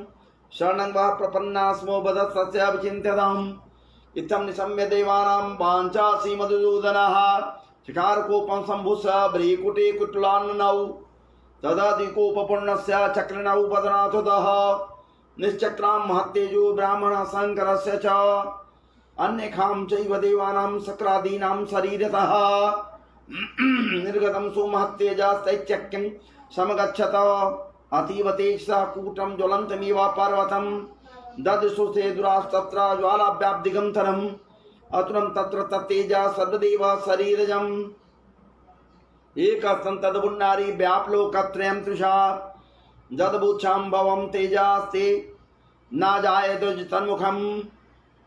शरणं वा प्रपन्ना स्मो बदत् सस्य विचिन्त्यताम् इत्थं निशम्य देवानां वाञ्छासि मधुसूदनः शिकारकोपं सम्भुष व्रीकुटे कुटुलान्नौ तदाधिकोपपूर्णस्य चक्रणौ वदनाथुतः निश्चक्रां महत्तेजो ब्राह्मण शङ्करस्य च अन्येखां चैव देवानां शक्रादीनां शरीरतः निर्गतं सुमहत्तेजस्तैत्यक्यं समगच्छत अतीव तेजसा कूटं ज्वलन्तमिव पर्वतं ददृशुषे दुरास्तत्र ज्वालाव्याप्तिगन्धरम् अतुलं तत्र तत्तेजा सर्वदेव शरीरजम् एकस्तं तद्भुन्नारी व्याप्लोकत्रयं तृषा जदबुच्छां भवं तेजास्ते न जायते तन्मुखं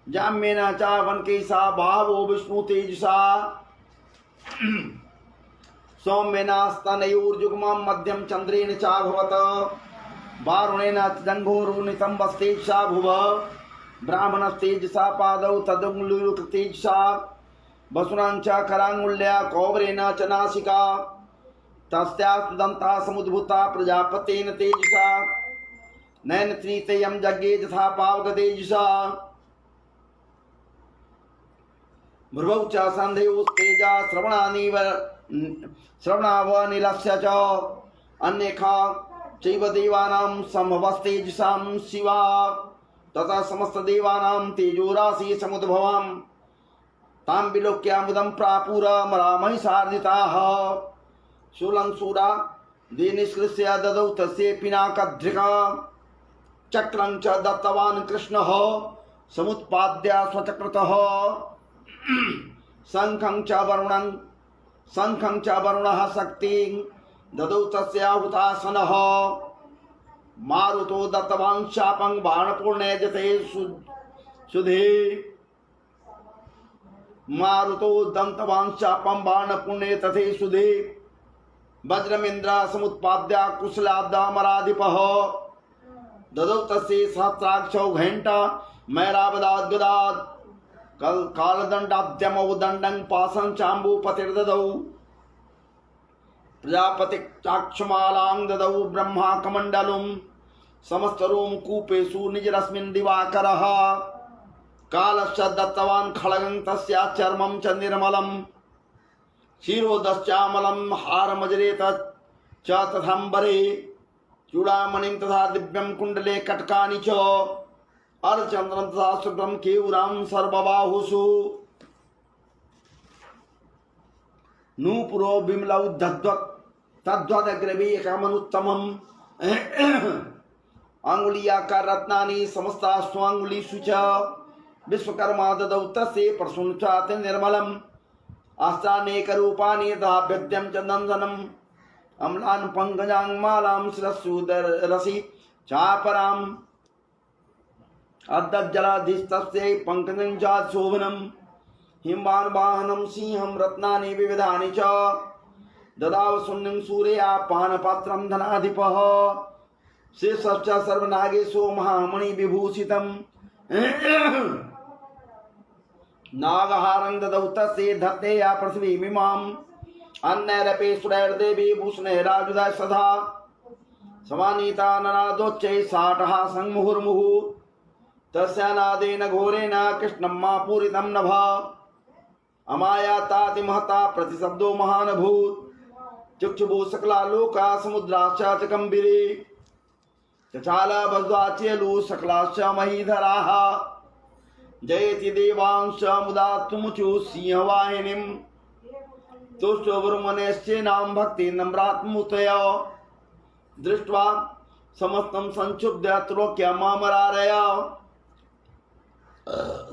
जाम्येन च वनकेशा भावो विष्णु तेजसा सौम्येनास्तनयोर्युग्मं मध्यं चन्द्रेण चाभवत् वारुणेन जङ्घोरुनितं वस्तेजसा भुव ब्राह्मणस्तेजसा पादौ तदङ्गुलिरुक्तेजसा वसुनां च कराङ्गुल्या कौवरेण च नासिका तस्यास्तु दन्ता समुद्भूता प्रजापतेन तेजसा नयनत्रितयं जज्ञे यथा पावकतेजसा भ्रुवौ च सन्धयोस्तेजा श्रवणावनिलस्य च अन्येखा चैव देवानां समवस्तेजसां शिवा तथा समस्तदेवानां तेजोराशि समुद्भवां तां विलोक्यामुदं प्रापुरमरामहिषार्दिताः शूलं शूरा द्विनिष्कृष्य ददौ तस्य पिनाकधृका चक्रं च दत्तवान् कृष्णः समुत्पाद्य स्वचक्रतः शङ्खं च वरुणः शक्तिं ददौ तस्याहुतासनः मारुतो दत्तवान् शापं बाणपूर्णे जते सुधे मारुतो दन्तवान् शापं बाणपुण्ये तथे सुधे वज्रमिन्द्र समुत्पाद्य कुशलाब्दामराधिपः ददौ तस्य सहस्राक्षौ घण्टा मैरावदाद्गदात् कालदण्डाद्यमौ दण्डं पाशं चाम्बूपतिर्ददौ प्रजापतिचाक्षमालां ददौ ब्रह्माकमण्डलुं समस्तरोमकूपेषु निजरस्मिन् दिवाकरः कालस्य दत्तवान् खड्गं तस्याचर्मं च निर्मलं शिरोदश्चामलं हारमजरेत च तथाम्बरे चूडामणिं तथा दिव्यं कुण्डले कटकानि च अर्धचन्द्रं तथा शुभ्रं केयूरां सर्वबाहुषु नूपुरो विमलौ तद्वदग्रवीयकमनुत्तमं अंगुलीयाकार रत्नानि समस्ता स्वांगुलीषु च विश्वकर्मा ददौ तस्य प्रसूनचात् निर्मलम् आस्थानेकरूपाणि दाभ्यत्यं च नन्दनम् अम्लान् पङ्कजाङ्मालां शिरस्सूदरसि चापराम् अद्दज्जलाधिस्तस्यै पङ्कजं च शोभनम् हिमवान् वाहनं सिंहं रत्नानि विविधानि च ददाव शून्यं सूर्या पानपात्रं धनाधिपः शेषश्च सर्वनागेशो महामणिविभूषितम् नागहारं ददौ तस्य धत्तेया पृथिवीमिमाम् अन्नैरपेश्वरैर्देवी भूषणैराजुधा सदा समानीता ननादोच्चैः साटः संमुहुर्मुहुः तस्यानादेन घोरेण कृष्णं मा पूरितं नभा अमायाताति महता प्रतिशब्दो महानभूत् चक्षुभु सकला लोका समुद्राश्च कंबिरे चचाल भद्वाच्यलु सकलाश्च महीधराः जयति देवांश मुदा तुमुचु सिंहवाहिनीं तुष्टुब्रह्मण्यश्चेनां भक्ति नम्रात्मुतया दृष्ट्वा समस्तं संक्षुब्ध त्रोक्य मामरारया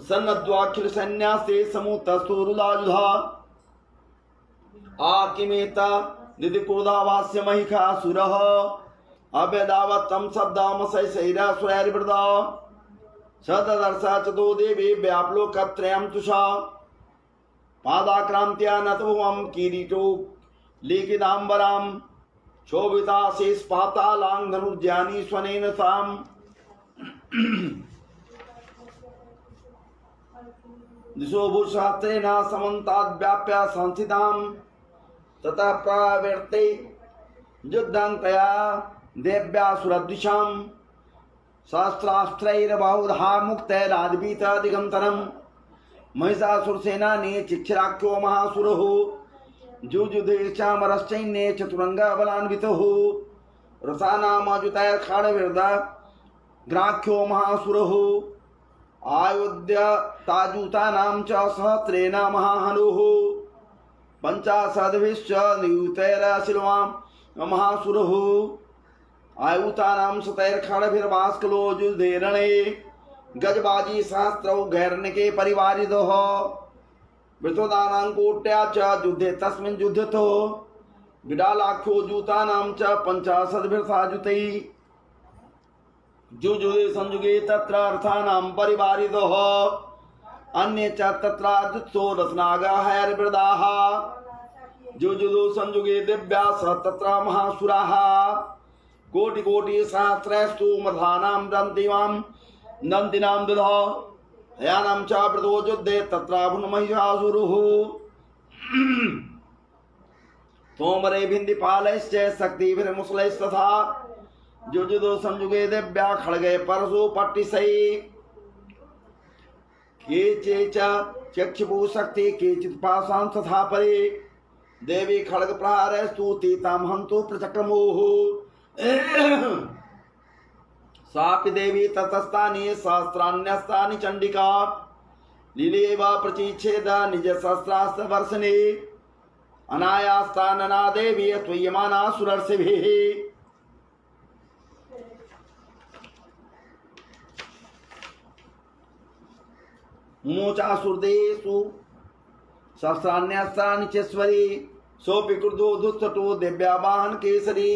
सन्नद्वाखिल सन्यासे समुतस्तुरुलाजुधा आकिमेत निधिक्रोधावास्य महिषासुरः अभ्यदावत्तं शब्दामशैशैरासुरैर्वृदा सददर्श चतो देवी व्याप्लोकत्रयं तुषा पादाक्रान्त्या नतभुवं किरीटो लिखिताम्बरां शोभिता शेषपातालां धनुर्जानि स्वनेन साम् दिशो भूषात्रेण समन्ताद्व्याप्य संस्थितां ततः प्रवर्ते युद्धं तया देव्यासुरद्विषां सहस्रास्त्रैर्बाहुधा मुक्तैरादिवीतदिगन्तरम् महिषासुरसेनानी चिक्षराख्यो महासुरः जुजुधे चामरश्चैन्ये चतुरङ्गबलान्वितः रसानामजुतैर्खाडविरदा ग्राख्यो महासुरः आयुध्य ताजूतानां च सहस्रेण महाहनुः पञ्चाशद्भिश्च नियुतैरशिल्वां महासुरः आयुतानां शतैर्खड्भिर्भास्कलो युद्धे रणे गजबाजी सहस्रौ गैर्निके परिवारितः वृतोदानां कोट्या च युद्धे तस्मिन् युध्यतो विडालाख्यो जूतानां च पञ्चाशद्भिर्सायुतैः जुजुगे संयुगे तत्र अर्थानां परिवारितः अन्ये च तत्राजुत्सो रत्नागाहैर्वृदाः जुजुदु संयुगे दिव्याः तत्र महासुराः कोटि कोटि सहस्रैस्तु मधानां दन्तिवां नन्दिनां ददः यानां च वृतो युद्धे तत्राभुन् महिषासुरः तोमरे भिन्दिपालैश्च शक्तिभिर्मुसलैस्तथा जुजुदो संयुगे दिव्या खड्गे परशु पट्टिसै केचे च चक्षुभु शक्ति केचित् पाशां तथा परे देवी खड्ग प्रहारैस्तु तीतां हन्तु प्रचक्रमुः सापि देवी ततस्तानि सहस्राण्यस्तानि चण्डिका लीलेव प्रचिच्छेद निज सहस्रास्त्र वर्षने अनायास्तानना देवी त्वय्यमाना सुरर्षिभिः मोचासुरदेषु सहस्राण्यस्त्राणि चेश्वरी सोऽपि क्रुद्धो दुस्तटो दिव्यावाहन केसरी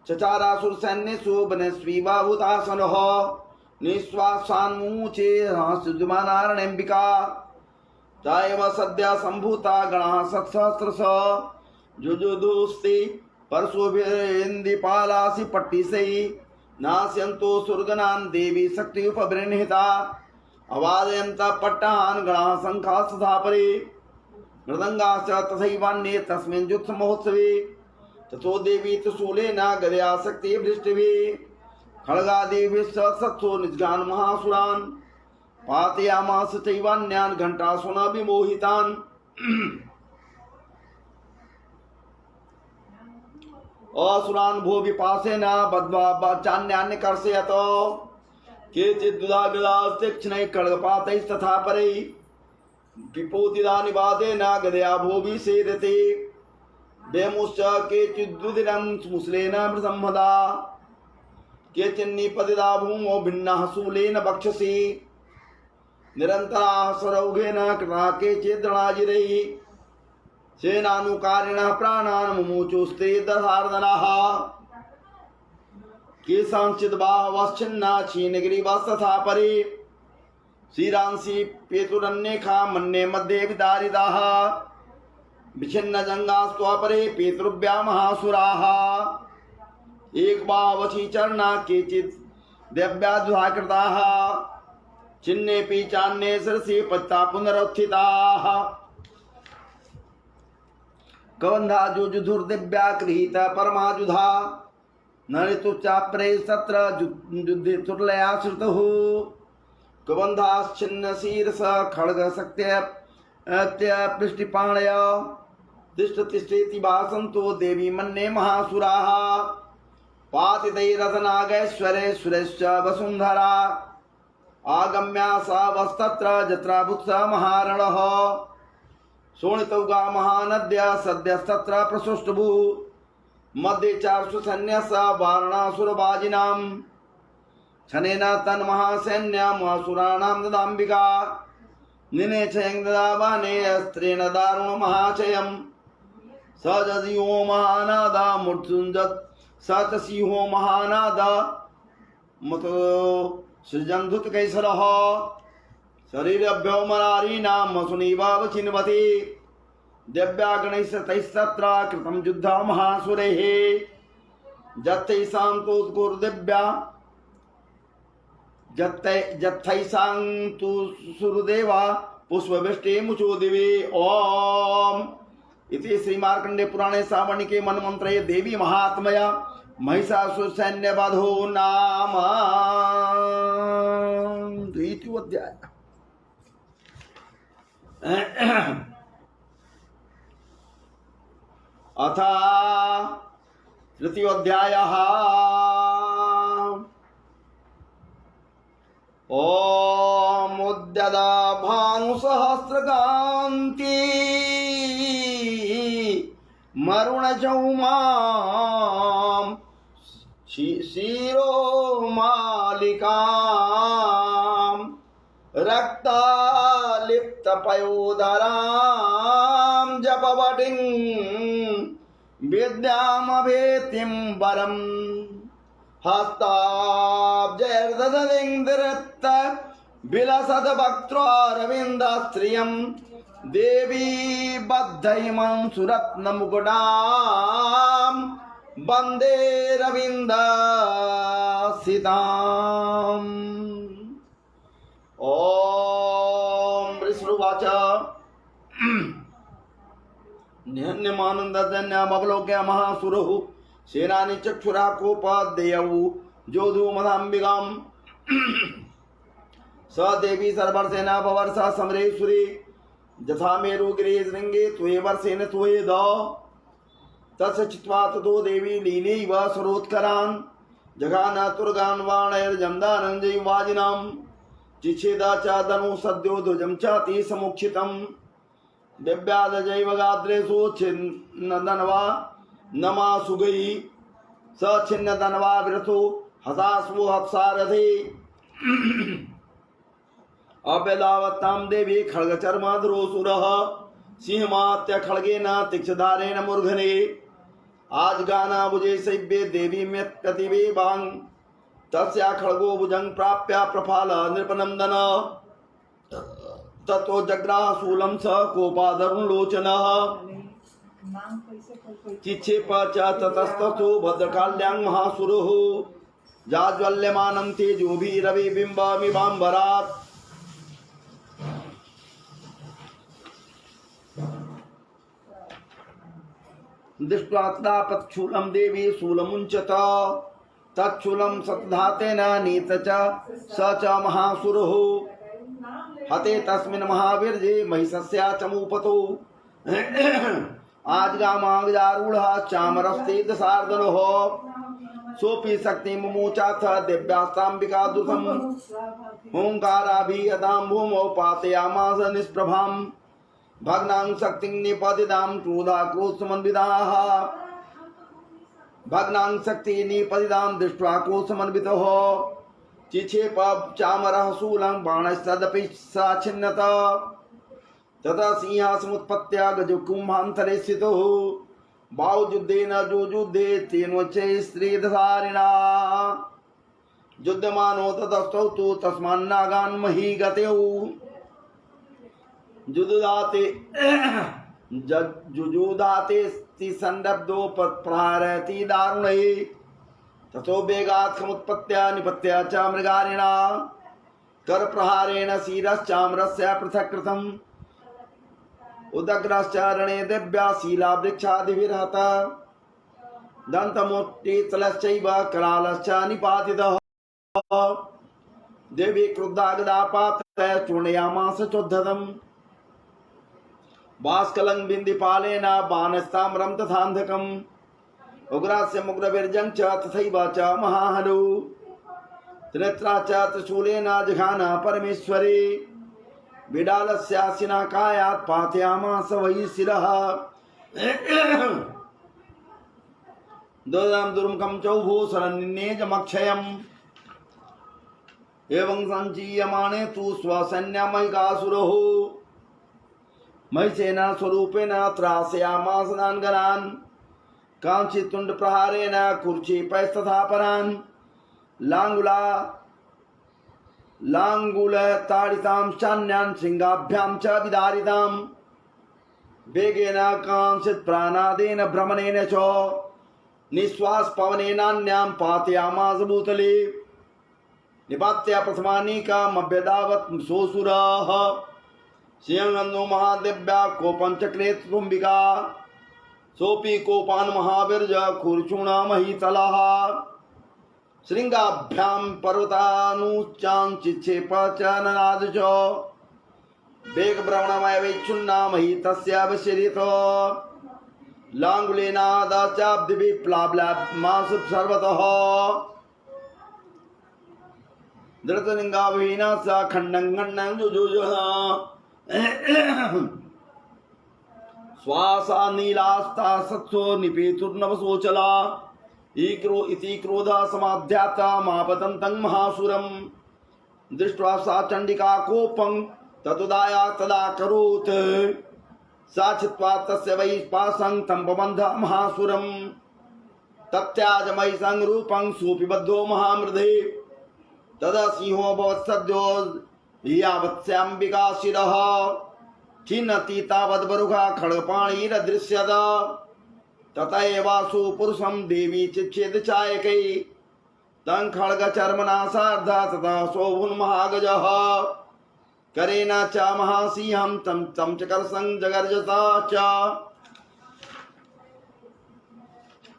चचारासुर सैन्येषु वनस्वी बाहुतासनः निःश्वासान्मुचे सुजमानारणेऽम्बिका ताएव सद्या सम्भूता गणाः सत्सहस्रश जुजुदुस्ति परशुभिरिन्दिपालासि पट्टिसैः नास्यन्तो सुरगणान् देवी शक्ति उपबृंहिता अवादयन्त पट्टान् गणाः शङ्खाः तथा परे मृदङ्गाश्च तथैवान्ये तस्मिन् युद्धमहोत्सवे ततो देवी त्रिशूलेन गदया शक्तिवृष्टिभिः खड्गादिभिश्च सत्सो निजगान् महासुरान् पातयामास चैवान्यान् घण्टासुना विमोहितान् असुरान् भो विपाशेन बद्ध्वा चान्यान्यकर्षयत केचिद्दुदागदास्तीक्ष्णैः खड्गपातैस्तथा परैः विपोतिदानिवादेन गदया भो विसेदते वेमुश्च केचिद्दुदिनं मुसलेन संहदा केचिन्निपतिता भूमौ भिन्नाः शूलेन वक्षसि निरन्तराः सरौघेन कृता केचिद्दृढाजिरैः सेनानुकारिणः प्राणान् मुमुचुस्ते दशार्दनाः केषाञ्चित् बाहवश्चिन्ना क्षीणगिरिवस्तथा परे शिरांसि पेतुरन्येखा मन्ये मध्ये विदारिताः विच्छिन्नजङ्घास्त्वपरे पेतृभ्या महासुराः एकबावची चरणा केचित् देव्याद्वाकृताः चिन्नेऽपि चान्ये शिरसि पत्ता पुनरुत्थिताः कबन्धा जुजुधुर्दिव्या गृहीत परमाजुधा न ऋतुश्चाप्रे सत्र युद्धे तुर्लया श्रुतुः कबन्धाश्चिन्न शीर्ष खड्ग शक्त्य पृष्टिपाणय तिष्ठतिष्ठेति भासन्तो देवी मन्ये महासुराः पातितैरतनागैश्वरे सुरेश्च वसुन्धरा आगम्या सा वस्तत्र जत्रा बुत्स महारणः शोणितौगा महानद्या सद्यस्तत्र प्रसुष्टुभु मध्ये चार्षु सन्न्यस वारणासुरबाजिनां छनेन तन्महासैन्यमासुराणां ददाम्बिका निनेक्षयं ददावाने अस्त्रेण दारुण महाचयम् स जदियो महानादा मृत्युञ्जत् स च सिंहो महानादा मत सृजन्धुतकैसरः शरीरभ्यो मरारीणां मसुनीवावचिन्वते दिव्यागणैस्तैस्तत्र कृतं युद्धं महासुरैः जत्थैषां तु गुरुदिव्या जत्थैषां तु सुरदेवा पुष्पवृष्टिमुचो दिवे ओम इति श्रीमार्कण्डे पुराणे सावर्णिके मन्वन्तरे देवी महात्मया महिषासुर सैन्यवधो नाम द्वितीयोऽध्याय। अथ तृतीयोऽध्यायः। ॐ उद्यदा भानुसहस्रकान्ति मरुणचौमां शिरो मालिकां रक्तालिप्तपयोधरां जपवटिं विद्यामभेतिं वरं हस्ताब्जैर्दधदिन्द्रत्त विलसद्वक्त्रारविन्दस्त्रियं देवी बद्धैमं सुरत्नमुकुटां वन्दे रविन्दसिताम्। ॐ विष्णुवाच निहन्यमानन्दजन्यमवलोक्य महासुरः सेनानि चक्षुरा कोपादेयौ जोधूमदाम्बिकां स देवी सर्वर्षेण भवर्षा समरेश्वरी यथा मेरुगिरे शृङ्गे त्वे वर्षेण त्वेद तस्य चित्वा ततो देवी लीनैव सरोत्करान् जघान तुर्गान् वाणैर्जमदानञ्जयवाजिनां चिच्छेद च धनु सद्यो ध्वजं चाति समुक्षितं दिव्यादजैव गात्रेषु छिन्नदन्वा नमा सुगै स छिन्नदन्वा विरथो हतास्वो हत्सारथे अव्यदावत्तां देवी खड्गचर्माधरोऽसुरः सिंहमात्य खड्गेन तीक्ष्णधारेण मूर्धने आजगानाभुजे शैव्ये देवी म्यत्कतिवेवां तस्या खड्गो भुजं प्राप्य प्रफाल नृपनन्दन ततो जग्राह शूलं स कोपादरुणलोचनः चिक्षेप च ततस्ततो भद्रकाल्यां महासुरः जाज्वल्यमानं तेजोभिरविबिम्बमिवाम्बरात् दृष्ट्वा तदापत्शूलं देवी शूलमुञ्चत तच्छूलं सतधातेन नीत च स च महासुरः हते तस्मिन् महावीर्ये महिषस्या चमूपतो आजगामागजारूढः चामरस्ते दशार्दनः सोऽपि शक्तिं मुमुचाथ दिव्यास्ताम्बिका दुःखम् हुङ्काराभिहतां भूमौ पातयामास निष्प्रभां भग्नां शक्तिं निपतितां क्रोधा क्रोधसमन्विताः भग्नां शक्ति निपतितां दृष्ट्वा कोशमन्वितो चिक्षेप चामरः शूलं बाणस्तदपि सा छिन्नत तथा सिंहासमुत्पत्त्या गजकुम्भान्तरे स्थितो बाहुयुद्धेन जुयुद्धे तेनोच्चैः स्त्रीधारिणा युद्धमानो ततस्तौ तु तस्मान्नागान् महीगतौ जुजुदाते जुजुदाते संरब्धो प्रहारति दारुणे ततो वेगात् समुत्पत्त्या निपत्या च मृगारिणा कर प्रहारेण शिरश्चाम्रस्य पृथक् कृतम् उदग्रश्च रणे दिव्या शीला वृक्षादिभिर्हत दन्तमोट्टितलश्चैव करालश्च निपातितः देवी क्रुद्धा गदापातः चूर्णयामास चोद्धतम् भास्कलं बिन्दिपालेन बाणस्ताम्रं तथान्धकम् उग्रास्य मुग्रविर्जं च तथैव च महाहनु त्रिनेत्रा च त्रिशूलेन जघान परमेश्वरी विडालस्यासिना कायात् पातयामास वै शिरः दोदं दुर्मुखं चौभो शरण्येजमक्षयम् एवं सञ्चीयमाने तु स्वसैन्यमहिकासुरः महिषेन स्वरूपेण त्रासयामास नान्गनान् कांचितुण्ड प्रहारेण कुर्चीपैस्तथा परान् लाङ्गुलताडितां चान्यान् शृङ्गाभ्यां च विदारितां वेगेन कांचित् प्राणादेन भ्रमणेन च निःश्वास पवनेनान्यां पातयामास भूतले निपात्य प्रथमानीकामभ्यदावत् सोऽसुरः सिंहगन्धो महादेव्या कोपं चक्रे तुम्बिका सोऽपि कोपान् महावीर्य खुर्चूणमहीतलः शृङ्गाभ्यां पर्वतानुच्चां चिक्षेप च ननाद च वेगभ्रमणमय वैच्छुन्नामहीतस्य विशरीतो लाङ्गुलेनादाचाब्दिभिप्लाब्लामासु सर्वतः धृतलिङ्गाभिहीना स खण्डं खण्डं जुजुजुः श्वासा नीलास्ता सत्सो निपेतुर्नवसोचला इति क्रोधा समाध्याता मापतन्तं महासुरं दृष्ट्वा सा चण्डिका कोपं तदुदाया तदा करोत् सा छित्त्वा तस्य वै पाशं तं बबन्ध महासुरं तत्याज महिषं रूपं सोऽपि बद्धो महामृधे तदा सिंहो भवत् सद्यो यावत्स्याम्बिका शिरः छिन्नति तावद्बरुघा खड्गपाणिरदृश्यत तत एवासु पुरुषं देवी चिच्छेद चायकै तं खड्गचर्मणा सार्धा तथा शोभुन्महागजः करेण च महासिंहं तं चकर्षं जगर्जसा च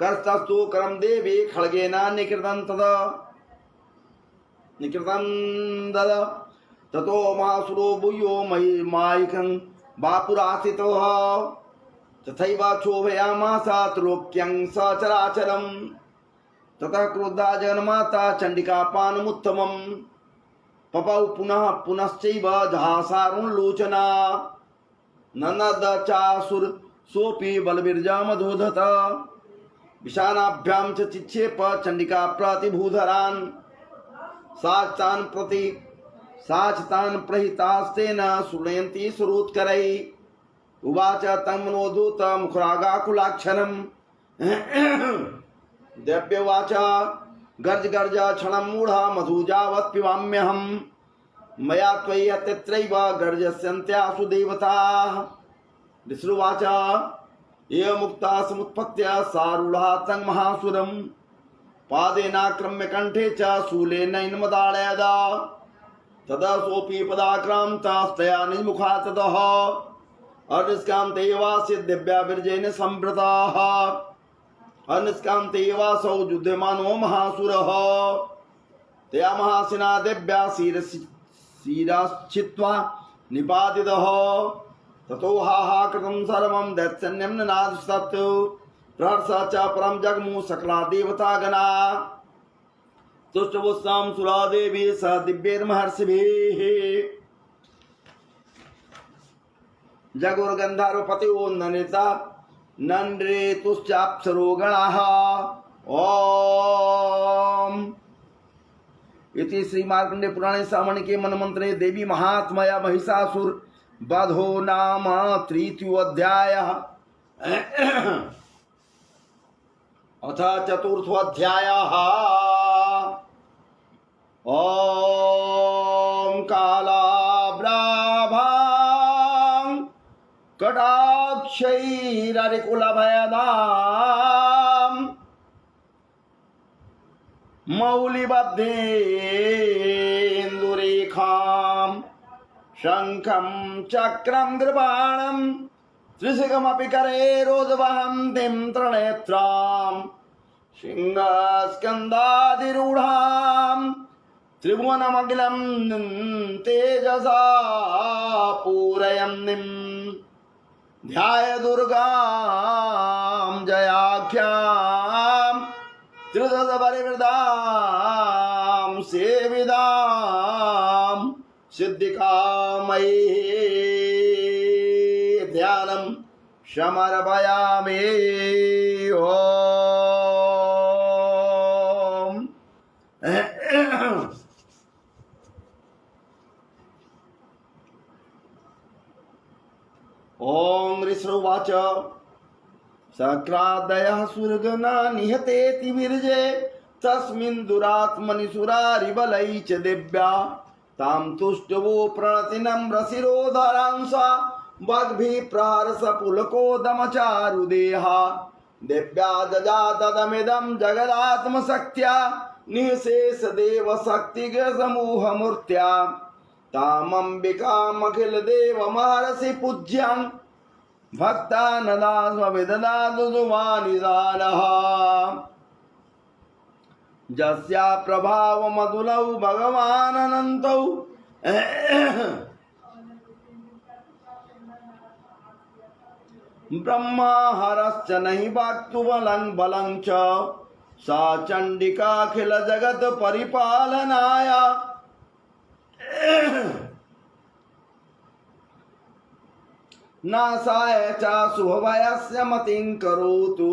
कर्तस्तु करं देवी खड्गेन निकृतं तदा ततो महासुरो भूयो मायिकं बापुरासितः तथैव क्षोभयामास त्रिलोक्यं सचराचरं ततः क्रुद्धा जगन्माता चण्डिका पानमुत्तमं पपौ पुनः पुनश्चैव जहासारुणलोचना ननद चासुर सोऽपि बलविर्जामधोधत विशानाभ्यां च चिक्षेप चण्डिका प्रतिभूधरान् साचतान् प्रहितास्तेन सुनयन्ति सुरोत्करैः उवाच तं मनोधूत मुखरागाकुलाक्षरम् दैव्यवाच गर्ज गर्ज क्षणं मूढा मधुजावत् पिबाम्यहम् मया त्वयि अत्यत्रैव गर्जस्यन्त्यासु देवताः विश्रुवाच एवमुक्ता समुत्पत्य सारूढा तं महासुरम् पादेनाक्रम्य कंठे च शूलेनैन्मदाडयद तदा सोऽपि पदाक्रान्तस्तया निमुखा ततः अनिष्कान्ते वास्य दिव्या विरजेन संवृताः अनिष्कान्ते वासौ युध्यमानो महासुरः तया महासिना दिव्या शिरश्छित्त्वा निपातितः ततो हाहाकृतं सर्वं दैत्सैन्यं ननादस्तत् प्रहर्ष च परं जगमु सकला देवतागणा तुष्टवुत्सां सुरा देवी स दिव्यैर्महर्षिभिः जगुर्गन्धर्वपतयो नन्दिता नन्रेतुश्चाप्सरो गणाः ओम इति श्री मार्कंडे पुराणे सामणिके मनमंत्रे देवी महात्मया महिषासुर वधो नाम तृतीयोऽध्यायः। अथ चतुर्थोऽध्यायः। ओम कालाब्राभां कटाक्षैररिकुलभयदां मौलिबद्धेन्दुरेखां शङ्खं चक्रं गृपाणं त्रिशिखमपि करेरोद्वहन्तीं त्रिनेत्रां सिंहस्कन्धाधिरूढां त्रिभुवनमखिलं तेजसा पूरयन्तीं ध्याय दुर्गां जयाख्यां त्रिदशपरिवृतां सेवितां सिद्धिकामये ध्यानं समर्पयामि। ओम ओम ऋषुवाच सक्रादयः सुरगना निहतेति विरजे तस्मिन् दुरात्मनि सुरारिबलै च दिव्या तां तुष्टवो प्रणतिनम्रशिरोधरांसा वाग्भिः प्रहर्षपुलकोदमचारुदेहा दिव्या दजातदमिदं जगदात्मशक्त्या निःशेषदेवशक्तिगसमूहमूर्त्या तामम्बिकामखिलदेवमहर्षि पूज्यां भक्तानदास्वविददातु सुवानिदानः जस्या प्रभावमतुलौ भगवानन्तौ ब्रह्माहरश्च नहि वाक्तु बलं च सा चण्डिकाखिल जगत् परिपालनाय नासाय च शुभभयस्य मतिं करोतु।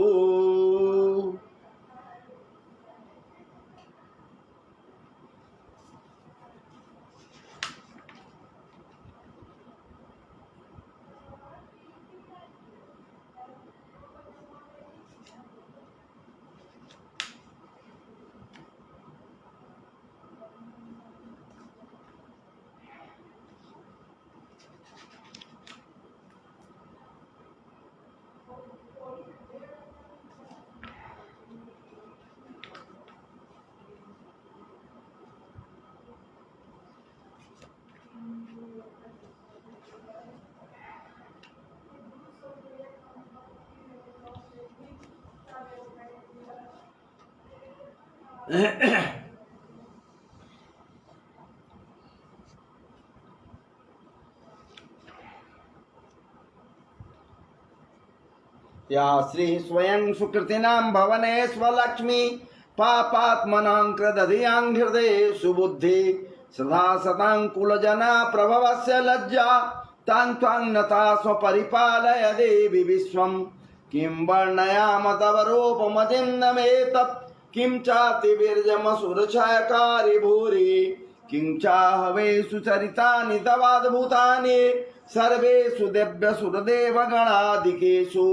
या श्री स्वयं सुकृतिनां भवने स्वलक्ष्मी पापात्मनां कृदधियां हृदये सुबुद्धि सदा सतां कुलजना प्रभवस्य लज्जा तां त्वां नता स्वपरिपालय देवि विश्वं किं वर्णयाम तव रूपमजिन्नमेतत् किं चातिवीर्यमसुरछायकारी भूरि किं चाहवेषु चरितानि तवाद्भुतानि सर्वेषु दिव्यसुरदेवगणादिकेषु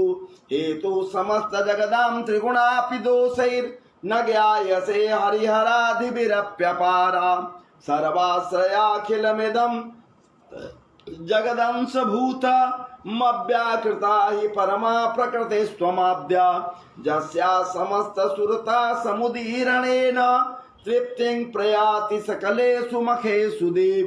हेतु समस्त जगदां त्रिगुणापि दोषैर्न ज्ञायसे हरिहरादिभिरप्यपारा सर्वाश्रयाखिलमिदं जगदंशभूतमव्याकृता हि परमा प्रकृतिस्त्वमाद्या यस्या समस्तसुरता समुदीरणेन तृप्तिं प्रयाति सकलेषु मखेषु देवी।